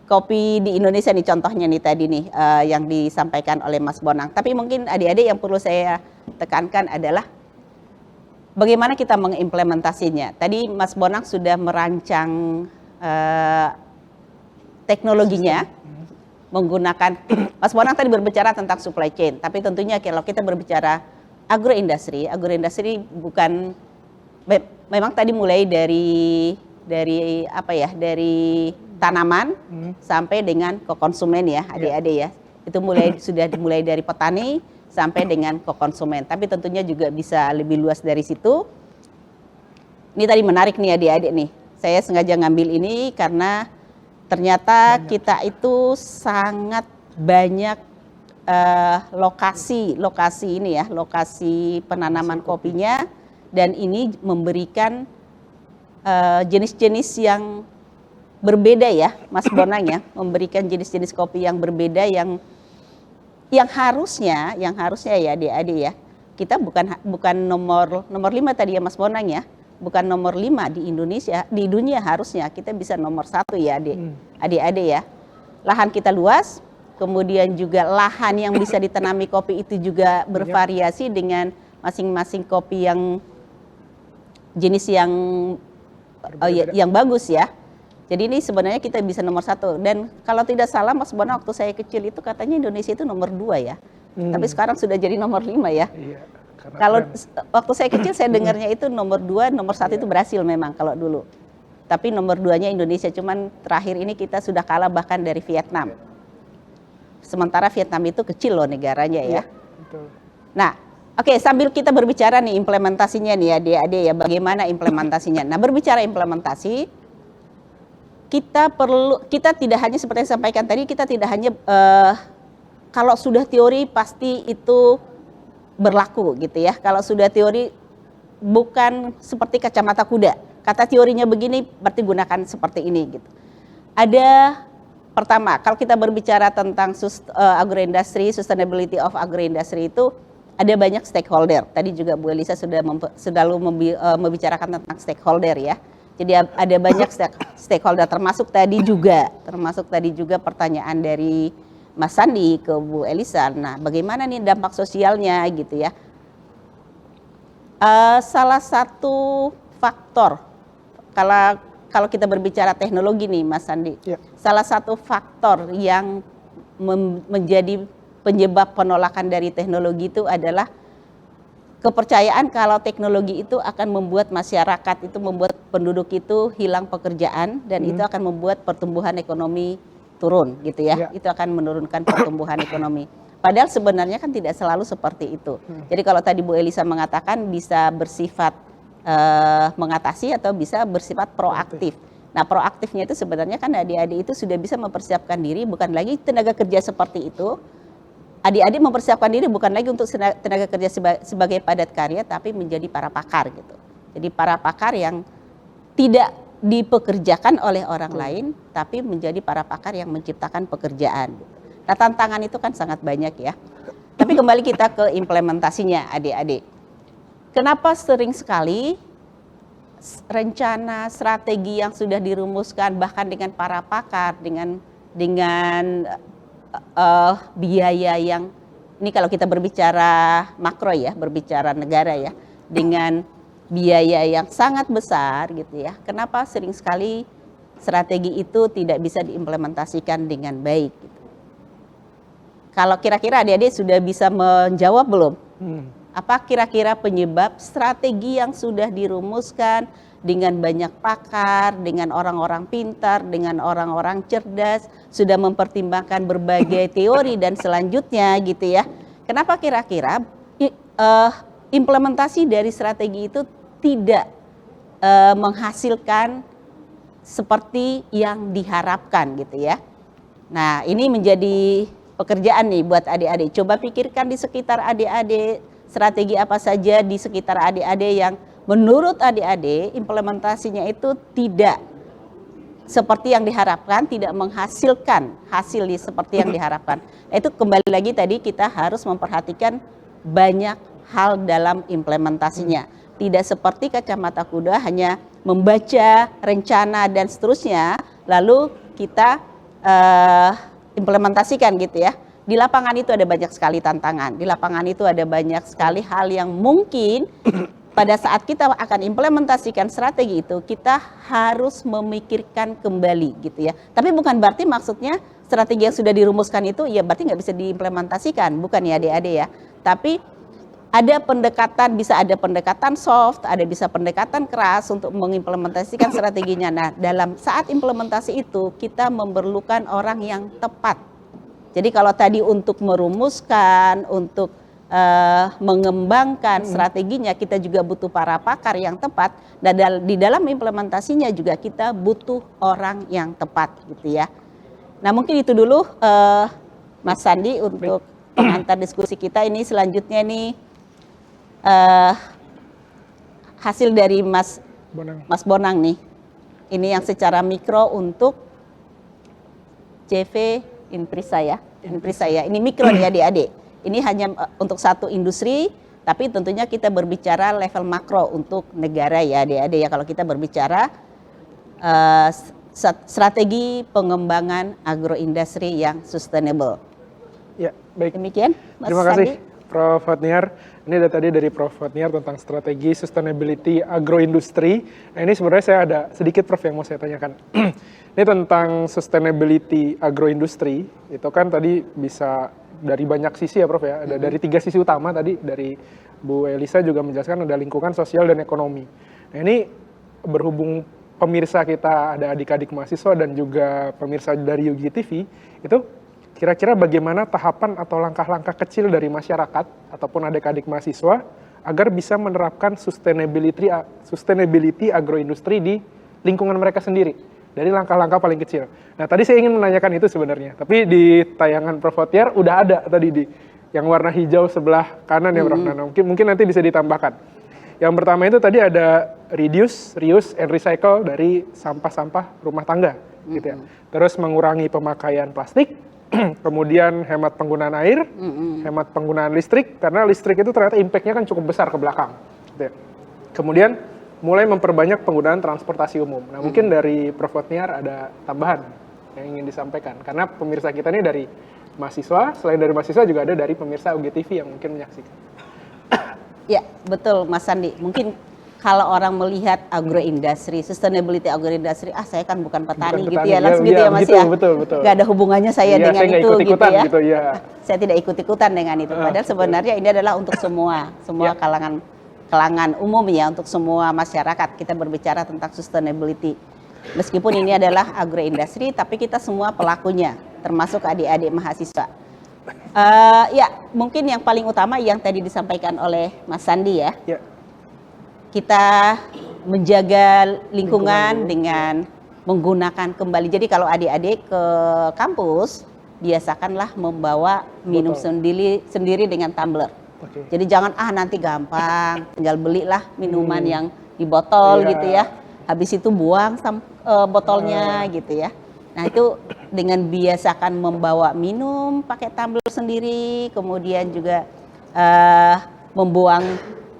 kopi di Indonesia nih contohnya nih tadi nih yang disampaikan oleh Mas Bonang. Tapi mungkin adik-adik yang perlu saya tekankan adalah bagaimana kita mengimplementasinya. Tadi Mas Bonang sudah merancang teknologinya menggunakan, Mas Bonang tadi berbicara tentang supply chain. Tapi tentunya kalau kita berbicara agroindustri bukan, memang tadi mulai dari apa ya, dari tanaman sampai dengan ke konsumen ya adik-adik ya. Itu sudah dimulai dari petani sampai dengan ke konsumen. Tapi tentunya juga bisa lebih luas dari situ. Ini tadi menarik nih adik-adik nih. Saya sengaja ngambil ini karena ternyata kita itu sangat banyak lokasi ini ya, lokasi penanaman kopinya, dan ini memberikan jenis-jenis yang berbeda ya, Mas Bonang ya, memberikan jenis-jenis kopi yang berbeda yang harusnya ya adik-adik ya, kita bukan nomor 5 tadi ya Mas Bonang ya, bukan nomor 5 di Indonesia, di dunia harusnya kita bisa nomor 1 ya adik-adik ya. Lahan kita luas, kemudian juga lahan yang bisa ditanami kopi itu juga bervariasi dengan masing-masing kopi yang jenis yang bagus ya. Jadi ini sebenarnya kita bisa nomor 1. Dan kalau tidak salah Mas Bonang waktu saya kecil itu katanya Indonesia itu nomor 2 ya. Tapi sekarang sudah jadi nomor 5 ya. Iya, kalau waktu saya kecil saya dengarnya itu nomor 2, nomor 1 itu Brasil memang kalau dulu. Tapi nomor 2-nya Indonesia, cuman terakhir ini kita sudah kalah bahkan dari Vietnam. Sementara Vietnam itu kecil loh negaranya ya. Betul. Nah, oke, sambil kita berbicara nih implementasinya nih ya adik-adik ya, bagaimana implementasinya. Nah, berbicara implementasi, kita tidak hanya seperti yang saya sampaikan tadi, kita tidak hanya kalau sudah teori pasti itu berlaku gitu ya. Kalau sudah teori bukan seperti kacamata kuda. Kata teorinya begini berarti gunakan seperti ini gitu. Ada pertama, kalau kita berbicara tentang agroindustri, sustainability of agroindustry itu ada banyak stakeholder. Tadi juga Bu Elisa sudah selalu membicarakan tentang stakeholder ya. Jadi ada banyak stakeholder termasuk tadi juga pertanyaan dari Mas Sandi ke Bu Elisa. Nah, bagaimana nih dampak sosialnya gitu ya? Salah satu faktor kalau kita berbicara teknologi nih Mas Sandi, salah satu faktor yang menjadi penyebab penolakan dari teknologi itu adalah kepercayaan kalau teknologi itu akan membuat masyarakat itu, membuat penduduk itu hilang pekerjaan, dan itu akan membuat pertumbuhan ekonomi turun gitu ya. Itu akan menurunkan pertumbuhan ekonomi. Padahal sebenarnya kan tidak selalu seperti itu. Jadi kalau tadi Bu Elisa mengatakan bisa bersifat mengatasi atau bisa bersifat proaktif. Nah, proaktifnya itu sebenarnya kan adik-adik itu sudah bisa mempersiapkan diri, bukan lagi tenaga kerja seperti itu. Adik-adik mempersiapkan diri bukan lagi untuk tenaga kerja sebagai padat karya, tapi menjadi para pakar gitu. Jadi para pakar yang tidak dipekerjakan oleh orang lain, tapi menjadi para pakar yang menciptakan pekerjaan. Nah, tantangan itu kan sangat banyak ya. Tapi kembali kita ke implementasinya adik-adik. Kenapa sering sekali rencana strategi yang sudah dirumuskan bahkan dengan para pakar, dengan biaya yang, ini kalau kita berbicara makro ya, berbicara negara ya, dengan biaya yang sangat besar gitu ya. Kenapa sering sekali strategi itu tidak bisa diimplementasikan dengan baik gitu. Kalau kira-kira adik-adik sudah bisa menjawab belum? Apa kira-kira penyebab strategi yang sudah dirumuskan dengan banyak pakar, dengan orang-orang pintar, dengan orang-orang cerdas, sudah mempertimbangkan berbagai teori dan selanjutnya gitu ya. Kenapa kira-kira implementasi dari strategi itu tidak menghasilkan seperti yang diharapkan gitu ya. Nah, ini menjadi pekerjaan nih buat adik-adik. Coba pikirkan di sekitar adik-adik, strategi apa saja di sekitar adik-adik yang menurut adik-adik implementasinya itu tidak seperti yang diharapkan, tidak menghasilkan hasil seperti yang diharapkan. Itu kembali lagi tadi kita harus memperhatikan banyak hal dalam implementasinya. Tidak seperti kacamata kuda hanya membaca rencana dan seterusnya, lalu kita implementasikan gitu ya. Di lapangan itu ada banyak sekali tantangan. Di lapangan itu ada banyak sekali hal yang mungkin pada saat kita akan implementasikan strategi itu, kita harus memikirkan kembali gitu ya. Tapi bukan berarti maksudnya strategi yang sudah dirumuskan itu ya berarti nggak bisa diimplementasikan, bukan ya adik-adik ya. Tapi ada pendekatan, bisa ada pendekatan soft, ada bisa pendekatan keras untuk mengimplementasikan strateginya. Nah, dalam saat implementasi itu kita memerlukan orang yang tepat. Jadi kalau tadi untuk merumuskan, untuk mengembangkan strateginya, kita juga butuh para pakar yang tepat. Dan di dalam implementasinya juga kita butuh orang yang tepat, gitu ya. Nah, mungkin itu dulu, Mas Sandi untuk pengantar diskusi kita ini. Selanjutnya nih hasil dari Mas Bonang nih. Ini yang secara mikro untuk CV Inprisa ya. Ini mikro nih adik-adik. Ini hanya untuk satu industri, tapi tentunya kita berbicara level makro untuk negara ya adik-adik ya. Kalau kita berbicara strategi pengembangan agroindustri yang sustainable. Ya, baik. Demikian, Mas Terima kasih, Sandi. Prof. Fatniar. Ini ada tadi dari Prof. Fatniar tentang strategi sustainability agroindustri. Nah, ini sebenarnya saya ada sedikit Prof yang mau saya tanyakan. Ini tentang sustainability agroindustri, itu kan tadi bisa dari banyak sisi ya Prof ya. Ada dari 3 sisi utama tadi, dari Bu Elisa juga menjelaskan ada lingkungan, sosial, dan ekonomi. Nah, ini berhubung pemirsa kita ada adik-adik mahasiswa dan juga pemirsa dari UGI TV, itu kira-kira bagaimana tahapan atau langkah-langkah kecil dari masyarakat ataupun adik-adik mahasiswa agar bisa menerapkan sustainability agroindustri di lingkungan mereka sendiri dari langkah-langkah paling kecil. Nah, tadi saya ingin menanyakan itu sebenarnya, tapi di tayangan Prof. Fatniar udah ada tadi di yang warna hijau sebelah kanan ya Prof. Nah, mungkin nanti bisa ditambahkan. Yang pertama itu tadi ada reduce, reuse, and recycle dari sampah-sampah rumah tangga gitu ya. Terus mengurangi pemakaian plastik, kemudian hemat penggunaan air, hemat penggunaan listrik, karena listrik itu ternyata impact-nya kan cukup besar ke belakang. Gitu ya. Kemudian mulai memperbanyak penggunaan transportasi umum. Nah, mungkin dari Prof. Fatniar ada tambahan yang ingin disampaikan, karena pemirsa kita ini dari mahasiswa, selain dari mahasiswa juga ada dari pemirsa UGI TV yang mungkin menyaksikan. Ya, betul Mas Sandi. Mungkin kalau orang melihat agroindustri, sustainability agroindustri, saya kan bukan petani gitu ya, langsung gitu ya Mas betul, ya. Betul. Gak ada hubungannya saya dengan saya itu gitu ya. Gitu, ya. Saya tidak ikut-ikutan dengan itu. Padahal sebenarnya ini adalah untuk semua kalangan umum ya, untuk semua masyarakat. Kita berbicara tentang sustainability. Meskipun ini adalah agroindustri, tapi kita semua pelakunya, termasuk adik-adik mahasiswa. Ya, mungkin yang paling utama yang tadi disampaikan oleh Mas Sandi ya. Kita menjaga lingkungan dengan menggunakan kembali. Jadi kalau adik-adik ke kampus, biasakanlah membawa minum sendiri dengan tumbler. Jadi jangan nanti gampang, tinggal belilah minuman yang di botol gitu ya. Habis itu buang botolnya gitu ya. Nah, itu dengan biasakan membawa minum pakai tumbler sendiri, kemudian juga membuang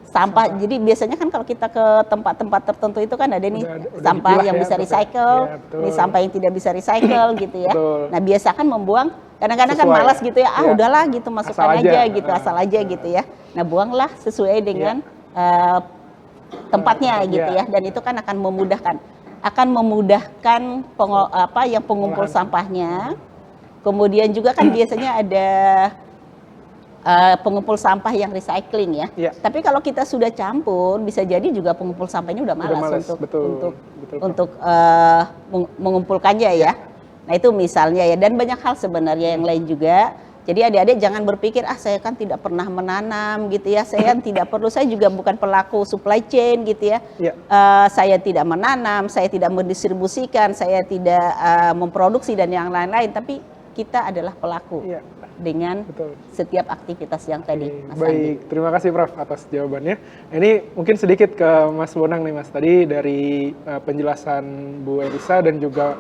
sampah. Jadi biasanya kan kalau kita ke tempat-tempat tertentu itu kan ada nih sampah yang bisa recycle, ini sampah yang tidak bisa recycle gitu ya. Nah, biasakan membuang, kadang-kadang kan malas gitu ya, udahlah gitu, masukkan aja gitu, asal aja gitu ya. Nah, buanglah sesuai dengan tempatnya gitu ya, dan itu kan akan memudahkan pengumpul sampahnya. Kemudian juga kan biasanya ada pengumpul sampah yang recycling ya. Tapi kalau kita sudah campur, bisa jadi juga pengumpul sampahnya udah malas untuk mengumpulkannya ya. Nah, itu misalnya ya, dan banyak hal sebenarnya yang lain juga. Jadi adik-adik jangan berpikir saya kan tidak pernah menanam gitu ya, saya tidak perlu, saya juga bukan pelaku supply chain gitu ya. Saya tidak menanam, saya tidak mendistribusikan, saya tidak memproduksi dan yang lain-lain, tapi kita adalah pelaku dengan setiap aktivitas yang tadi Mas Andi. Baik, terima kasih Prof atas jawabannya. Ini mungkin sedikit ke Mas Bonang nih Mas, tadi dari penjelasan Bu Elisa dan juga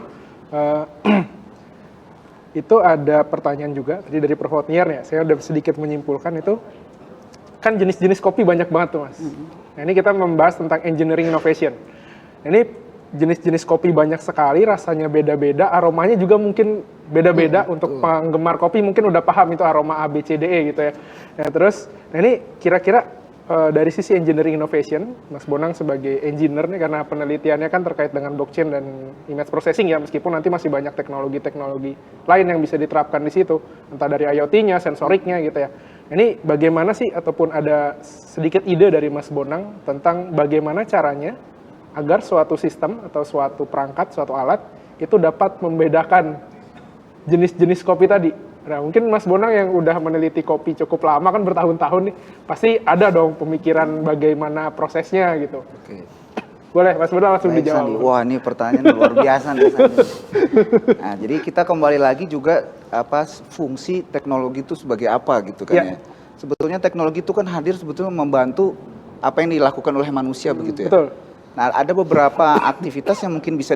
itu ada pertanyaan juga tadi dari Prof Fatniar ya. Saya udah sedikit menyimpulkan itu, kan jenis-jenis kopi banyak banget tuh Mas. Nah ini kita membahas tentang engineering innovation. Ini jenis-jenis kopi banyak sekali, rasanya beda-beda, aromanya juga mungkin beda-beda. Untuk penggemar kopi mungkin udah paham itu aroma A, B, C, D, E gitu ya. Nah terus, ini kira-kira dari sisi engineering innovation, Mas Bonang sebagai engineer nih, karena penelitiannya kan terkait dengan blockchain dan image processing ya, meskipun nanti masih banyak teknologi-teknologi lain yang bisa diterapkan di situ, entah dari IoT-nya, sensoriknya gitu ya. Ini bagaimana sih, ataupun ada sedikit ide dari Mas Bonang tentang bagaimana caranya agar suatu sistem atau suatu perangkat, suatu alat itu dapat membedakan jenis-jenis kopi tadi. Nah, mungkin Mas Bonang yang udah meneliti kopi cukup lama kan, bertahun-tahun nih, pasti ada dong pemikiran bagaimana prosesnya gitu. Oke. Boleh Mas Bonang langsung Baik, dijawab. Sandi. Wah, ini pertanyaan luar biasa nih, Sandi. Nah, jadi kita kembali lagi juga fungsi teknologi itu sebagai apa gitu kan ya. Sebetulnya teknologi itu kan hadir sebetulnya membantu apa yang dilakukan oleh manusia begitu ya. Betul. Nah, ada beberapa aktivitas yang mungkin bisa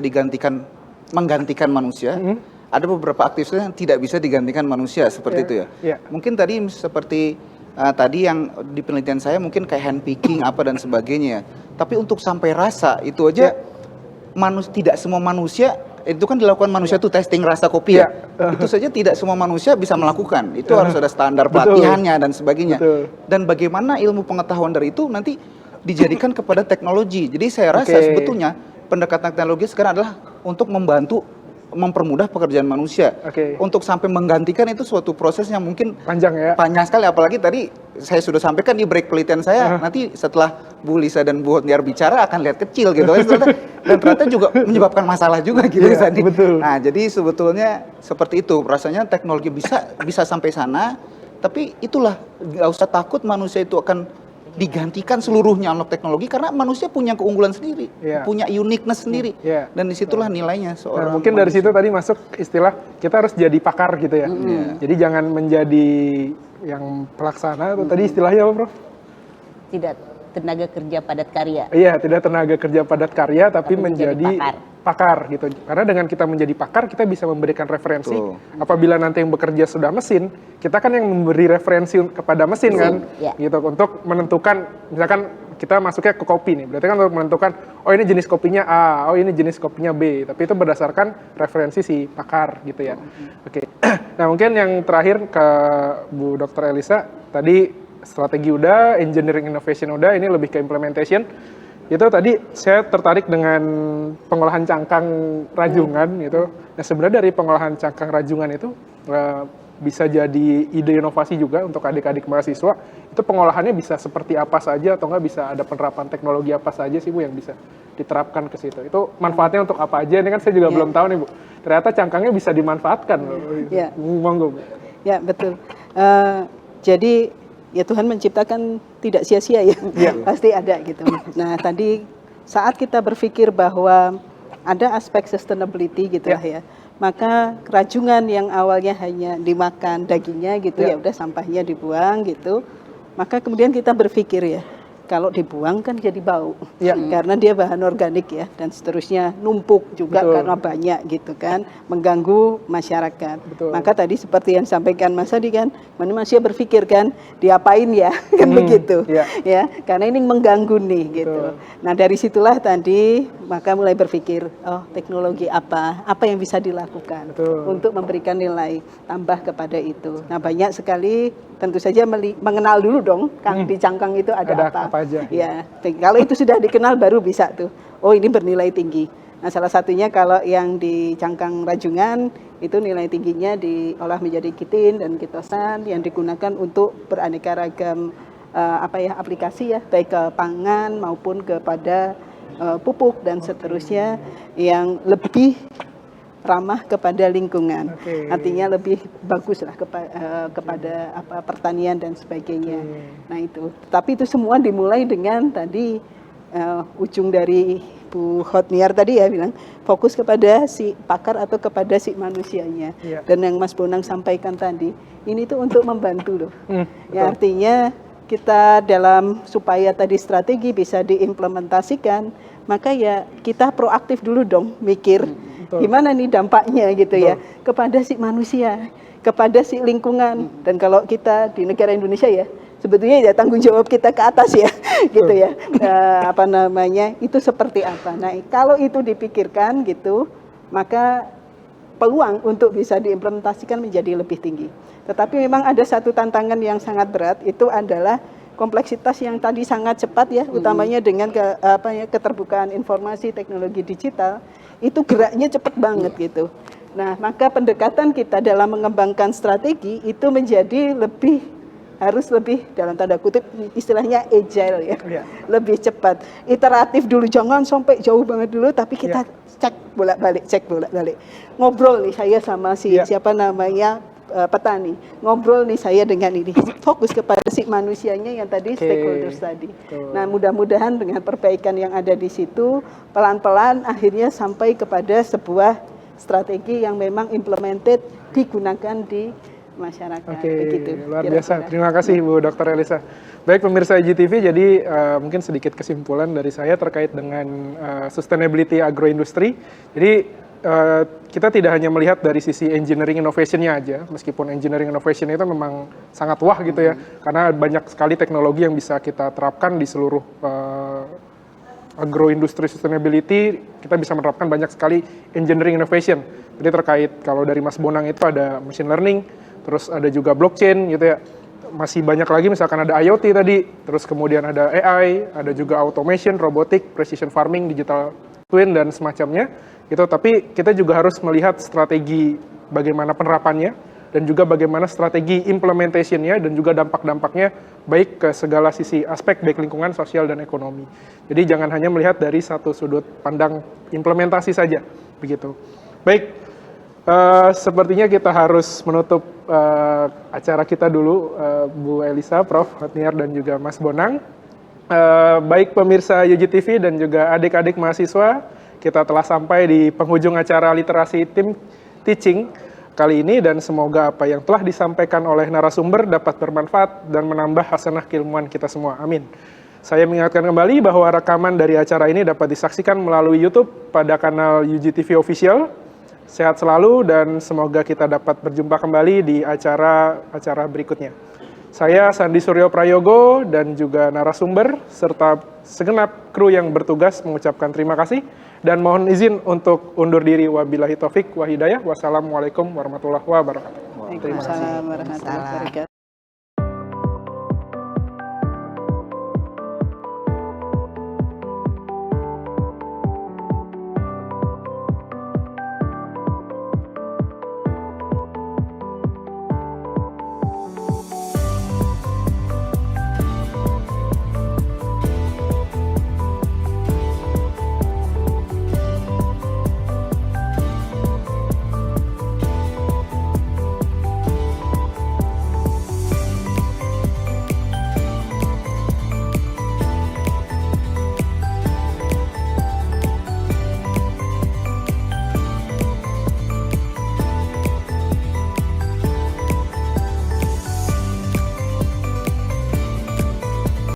menggantikan manusia. Ada beberapa aktivitas yang tidak bisa digantikan manusia seperti itu ya. Mungkin tadi seperti tadi yang di penelitian saya mungkin kayak handpicking apa dan sebagainya. Tapi untuk sampai rasa itu aja tidak semua manusia itu kan dilakukan manusia tuh testing rasa kopi ya. Itu saja tidak semua manusia bisa melakukan. Itu harus ada standar pelatihannya dan sebagainya. Dan bagaimana ilmu pengetahuan dari itu nanti dijadikan kepada teknologi. Jadi saya rasa sebetulnya pendekatan teknologi sekarang adalah untuk mempermudah pekerjaan manusia. Untuk sampai menggantikan itu suatu proses yang mungkin panjang sekali. Apalagi tadi saya sudah sampaikan di break penelitian saya, nanti setelah Bu Lisa dan Bu Hotniar bicara akan lihat kecil gitu. Dan ternyata juga menyebabkan masalah juga gitu. Nah, jadi sebetulnya seperti itu. Rasanya teknologi bisa sampai sana, tapi itulah, nggak usah takut manusia itu akan digantikan seluruhnya oleh teknologi, karena manusia punya keunggulan sendiri, punya uniqueness sendiri, dan disitulah nilainya seorang. Nah, mungkin dari situ tadi masuk istilah kita harus jadi pakar gitu ya. Jadi jangan menjadi yang pelaksana. Tadi istilahnya apa, Prof? Tidak tenaga kerja padat karya. Iya, tidak tenaga kerja padat karya, tapi menjadi pakar gitu. Karena dengan kita menjadi pakar, kita bisa memberikan referensi. Apabila nanti yang bekerja sudah mesin, kita kan yang memberi referensi kepada mesin kan, gitu, untuk menentukan, misalkan kita masuknya ke kopi nih, berarti kan untuk menentukan, oh ini jenis kopinya A, oh ini jenis kopinya B, tapi itu berdasarkan referensi si pakar gitu ya. Oke. Nah mungkin yang terakhir ke Bu Dr. Elisa, tadi strategi udah, engineering innovation udah, ini lebih ke implementation. Itu tadi saya tertarik dengan pengolahan cangkang rajungan gitu. Nah sebenarnya dari pengolahan cangkang rajungan itu bisa jadi ide inovasi juga untuk adik-adik mahasiswa. Itu pengolahannya bisa seperti apa saja, atau nggak bisa ada penerapan teknologi apa saja sih Bu yang bisa diterapkan ke situ. Itu manfaatnya untuk apa aja? Ini kan saya juga belum tahu nih Bu. Ternyata cangkangnya bisa dimanfaatkan. Monggo Bu. Ya betul. Jadi ya Tuhan menciptakan tidak sia-sia ya, pasti ada gitu. Nah tadi saat kita berpikir bahwa ada aspek sustainability gitu lah ya, maka rajungan yang awalnya hanya dimakan dagingnya gitu ya udah, sampahnya dibuang gitu, maka kemudian kita berpikir ya, kalau dibuang kan jadi bau, karena dia bahan organik ya, dan seterusnya numpuk juga karena banyak gitu kan, mengganggu masyarakat. Maka tadi seperti yang sampaikan Mas Adi kan, manusia berpikir kan, diapain ya, kan begitu, ya, karena ini mengganggu nih gitu. Nah dari situlah tadi, maka mulai berpikir, oh teknologi apa yang bisa dilakukan untuk memberikan nilai tambah kepada itu. Nah banyak sekali, tentu saja mengenal dulu dong, di cangkang itu ada apa aja. Ya, kalau itu sudah dikenal baru bisa tuh. Oh ini bernilai tinggi. Nah salah satunya kalau yang di cangkang rajungan itu nilai tingginya diolah menjadi kitin dan kitosan yang digunakan untuk beraneka ragam aplikasi ya, baik ke pangan maupun kepada pupuk dan seterusnya yang lebih ramah kepada lingkungan, artinya lebih bagus lah kepada pertanian dan sebagainya. Nah itu, tapi itu semua dimulai dengan tadi ujung dari Bu Hotniar tadi ya bilang fokus kepada si pakar atau kepada si manusianya. Dan yang Mas Bonang sampaikan tadi, ini tuh untuk membantu loh. Ya artinya kita supaya tadi strategi bisa diimplementasikan, maka ya kita proaktif dulu dong mikir. Gimana nih dampaknya gitu ya kepada si manusia, kepada si lingkungan. Dan kalau kita di negara Indonesia ya sebetulnya ya tanggung jawab kita ke atas ya, gitu ya. Apa namanya, itu seperti apa. Nah, kalau itu dipikirkan gitu, maka peluang untuk bisa diimplementasikan menjadi lebih tinggi. Tetapi memang ada satu tantangan yang sangat berat, itu adalah kompleksitas yang tadi sangat cepat ya, utamanya dengan keterbukaan informasi teknologi digital, itu geraknya cepat banget gitu. Nah, maka pendekatan kita dalam mengembangkan strategi itu menjadi harus lebih dalam tanda kutip istilahnya agile ya, lebih cepat, iteratif dulu, jangan sampai jauh banget dulu, tapi kita cek bolak-balik, ngobrol nih saya sama siapa namanya petani, ngobrol nih saya dengan ini, fokus kepada si manusianya yang tadi stakeholders tadi. Nah, mudah-mudahan dengan perbaikan yang ada di situ, pelan-pelan akhirnya sampai kepada sebuah strategi yang memang implemented, digunakan di masyarakat. Begitu, luar biasa. Terima kasih Bu Dr. Elisa. Baik pemirsa IGTV, jadi mungkin sedikit kesimpulan dari saya terkait dengan sustainability agroindustri. Jadi kita tidak hanya melihat dari sisi engineering innovation-nya aja, meskipun engineering innovation itu memang sangat wah gitu ya, karena banyak sekali teknologi yang bisa kita terapkan di seluruh agroindustri sustainability, kita bisa menerapkan banyak sekali engineering innovation. Jadi terkait kalau dari Mas Bonang itu ada machine learning, terus ada juga blockchain gitu ya. Masih banyak lagi misalkan ada IoT tadi, terus kemudian ada AI, ada juga automation, robotic, precision farming, digital twin dan semacamnya. Gitu. Tapi kita juga harus melihat strategi bagaimana penerapannya dan juga bagaimana strategi implementation-nya dan juga dampak-dampaknya baik ke segala sisi aspek baik lingkungan, sosial dan ekonomi. Jadi jangan hanya melihat dari satu sudut pandang implementasi saja, begitu. Baik. Sepertinya kita harus menutup acara kita dulu, Bu Elisa, Prof. Hotniar, dan juga Mas Bonang. Baik pemirsa UGTV dan juga adik-adik mahasiswa, kita telah sampai di penghujung acara literasi teaching kali ini, dan semoga apa yang telah disampaikan oleh narasumber dapat bermanfaat dan menambah hasanah keilmuan kita semua. Amin. Saya mengingatkan kembali bahwa rekaman dari acara ini dapat disaksikan melalui YouTube pada kanal UGTV Official. Sehat selalu dan semoga kita dapat berjumpa kembali di acara berikutnya. Saya Sandi Suryo Prayogo dan juga narasumber serta segenap kru yang bertugas mengucapkan terima kasih dan mohon izin untuk undur diri. Wabillahi taufik wa hidayah. Wassalamualaikum warahmatullahi wabarakatuh. Waalaikumsalam warahmatullahi wabarakatuh.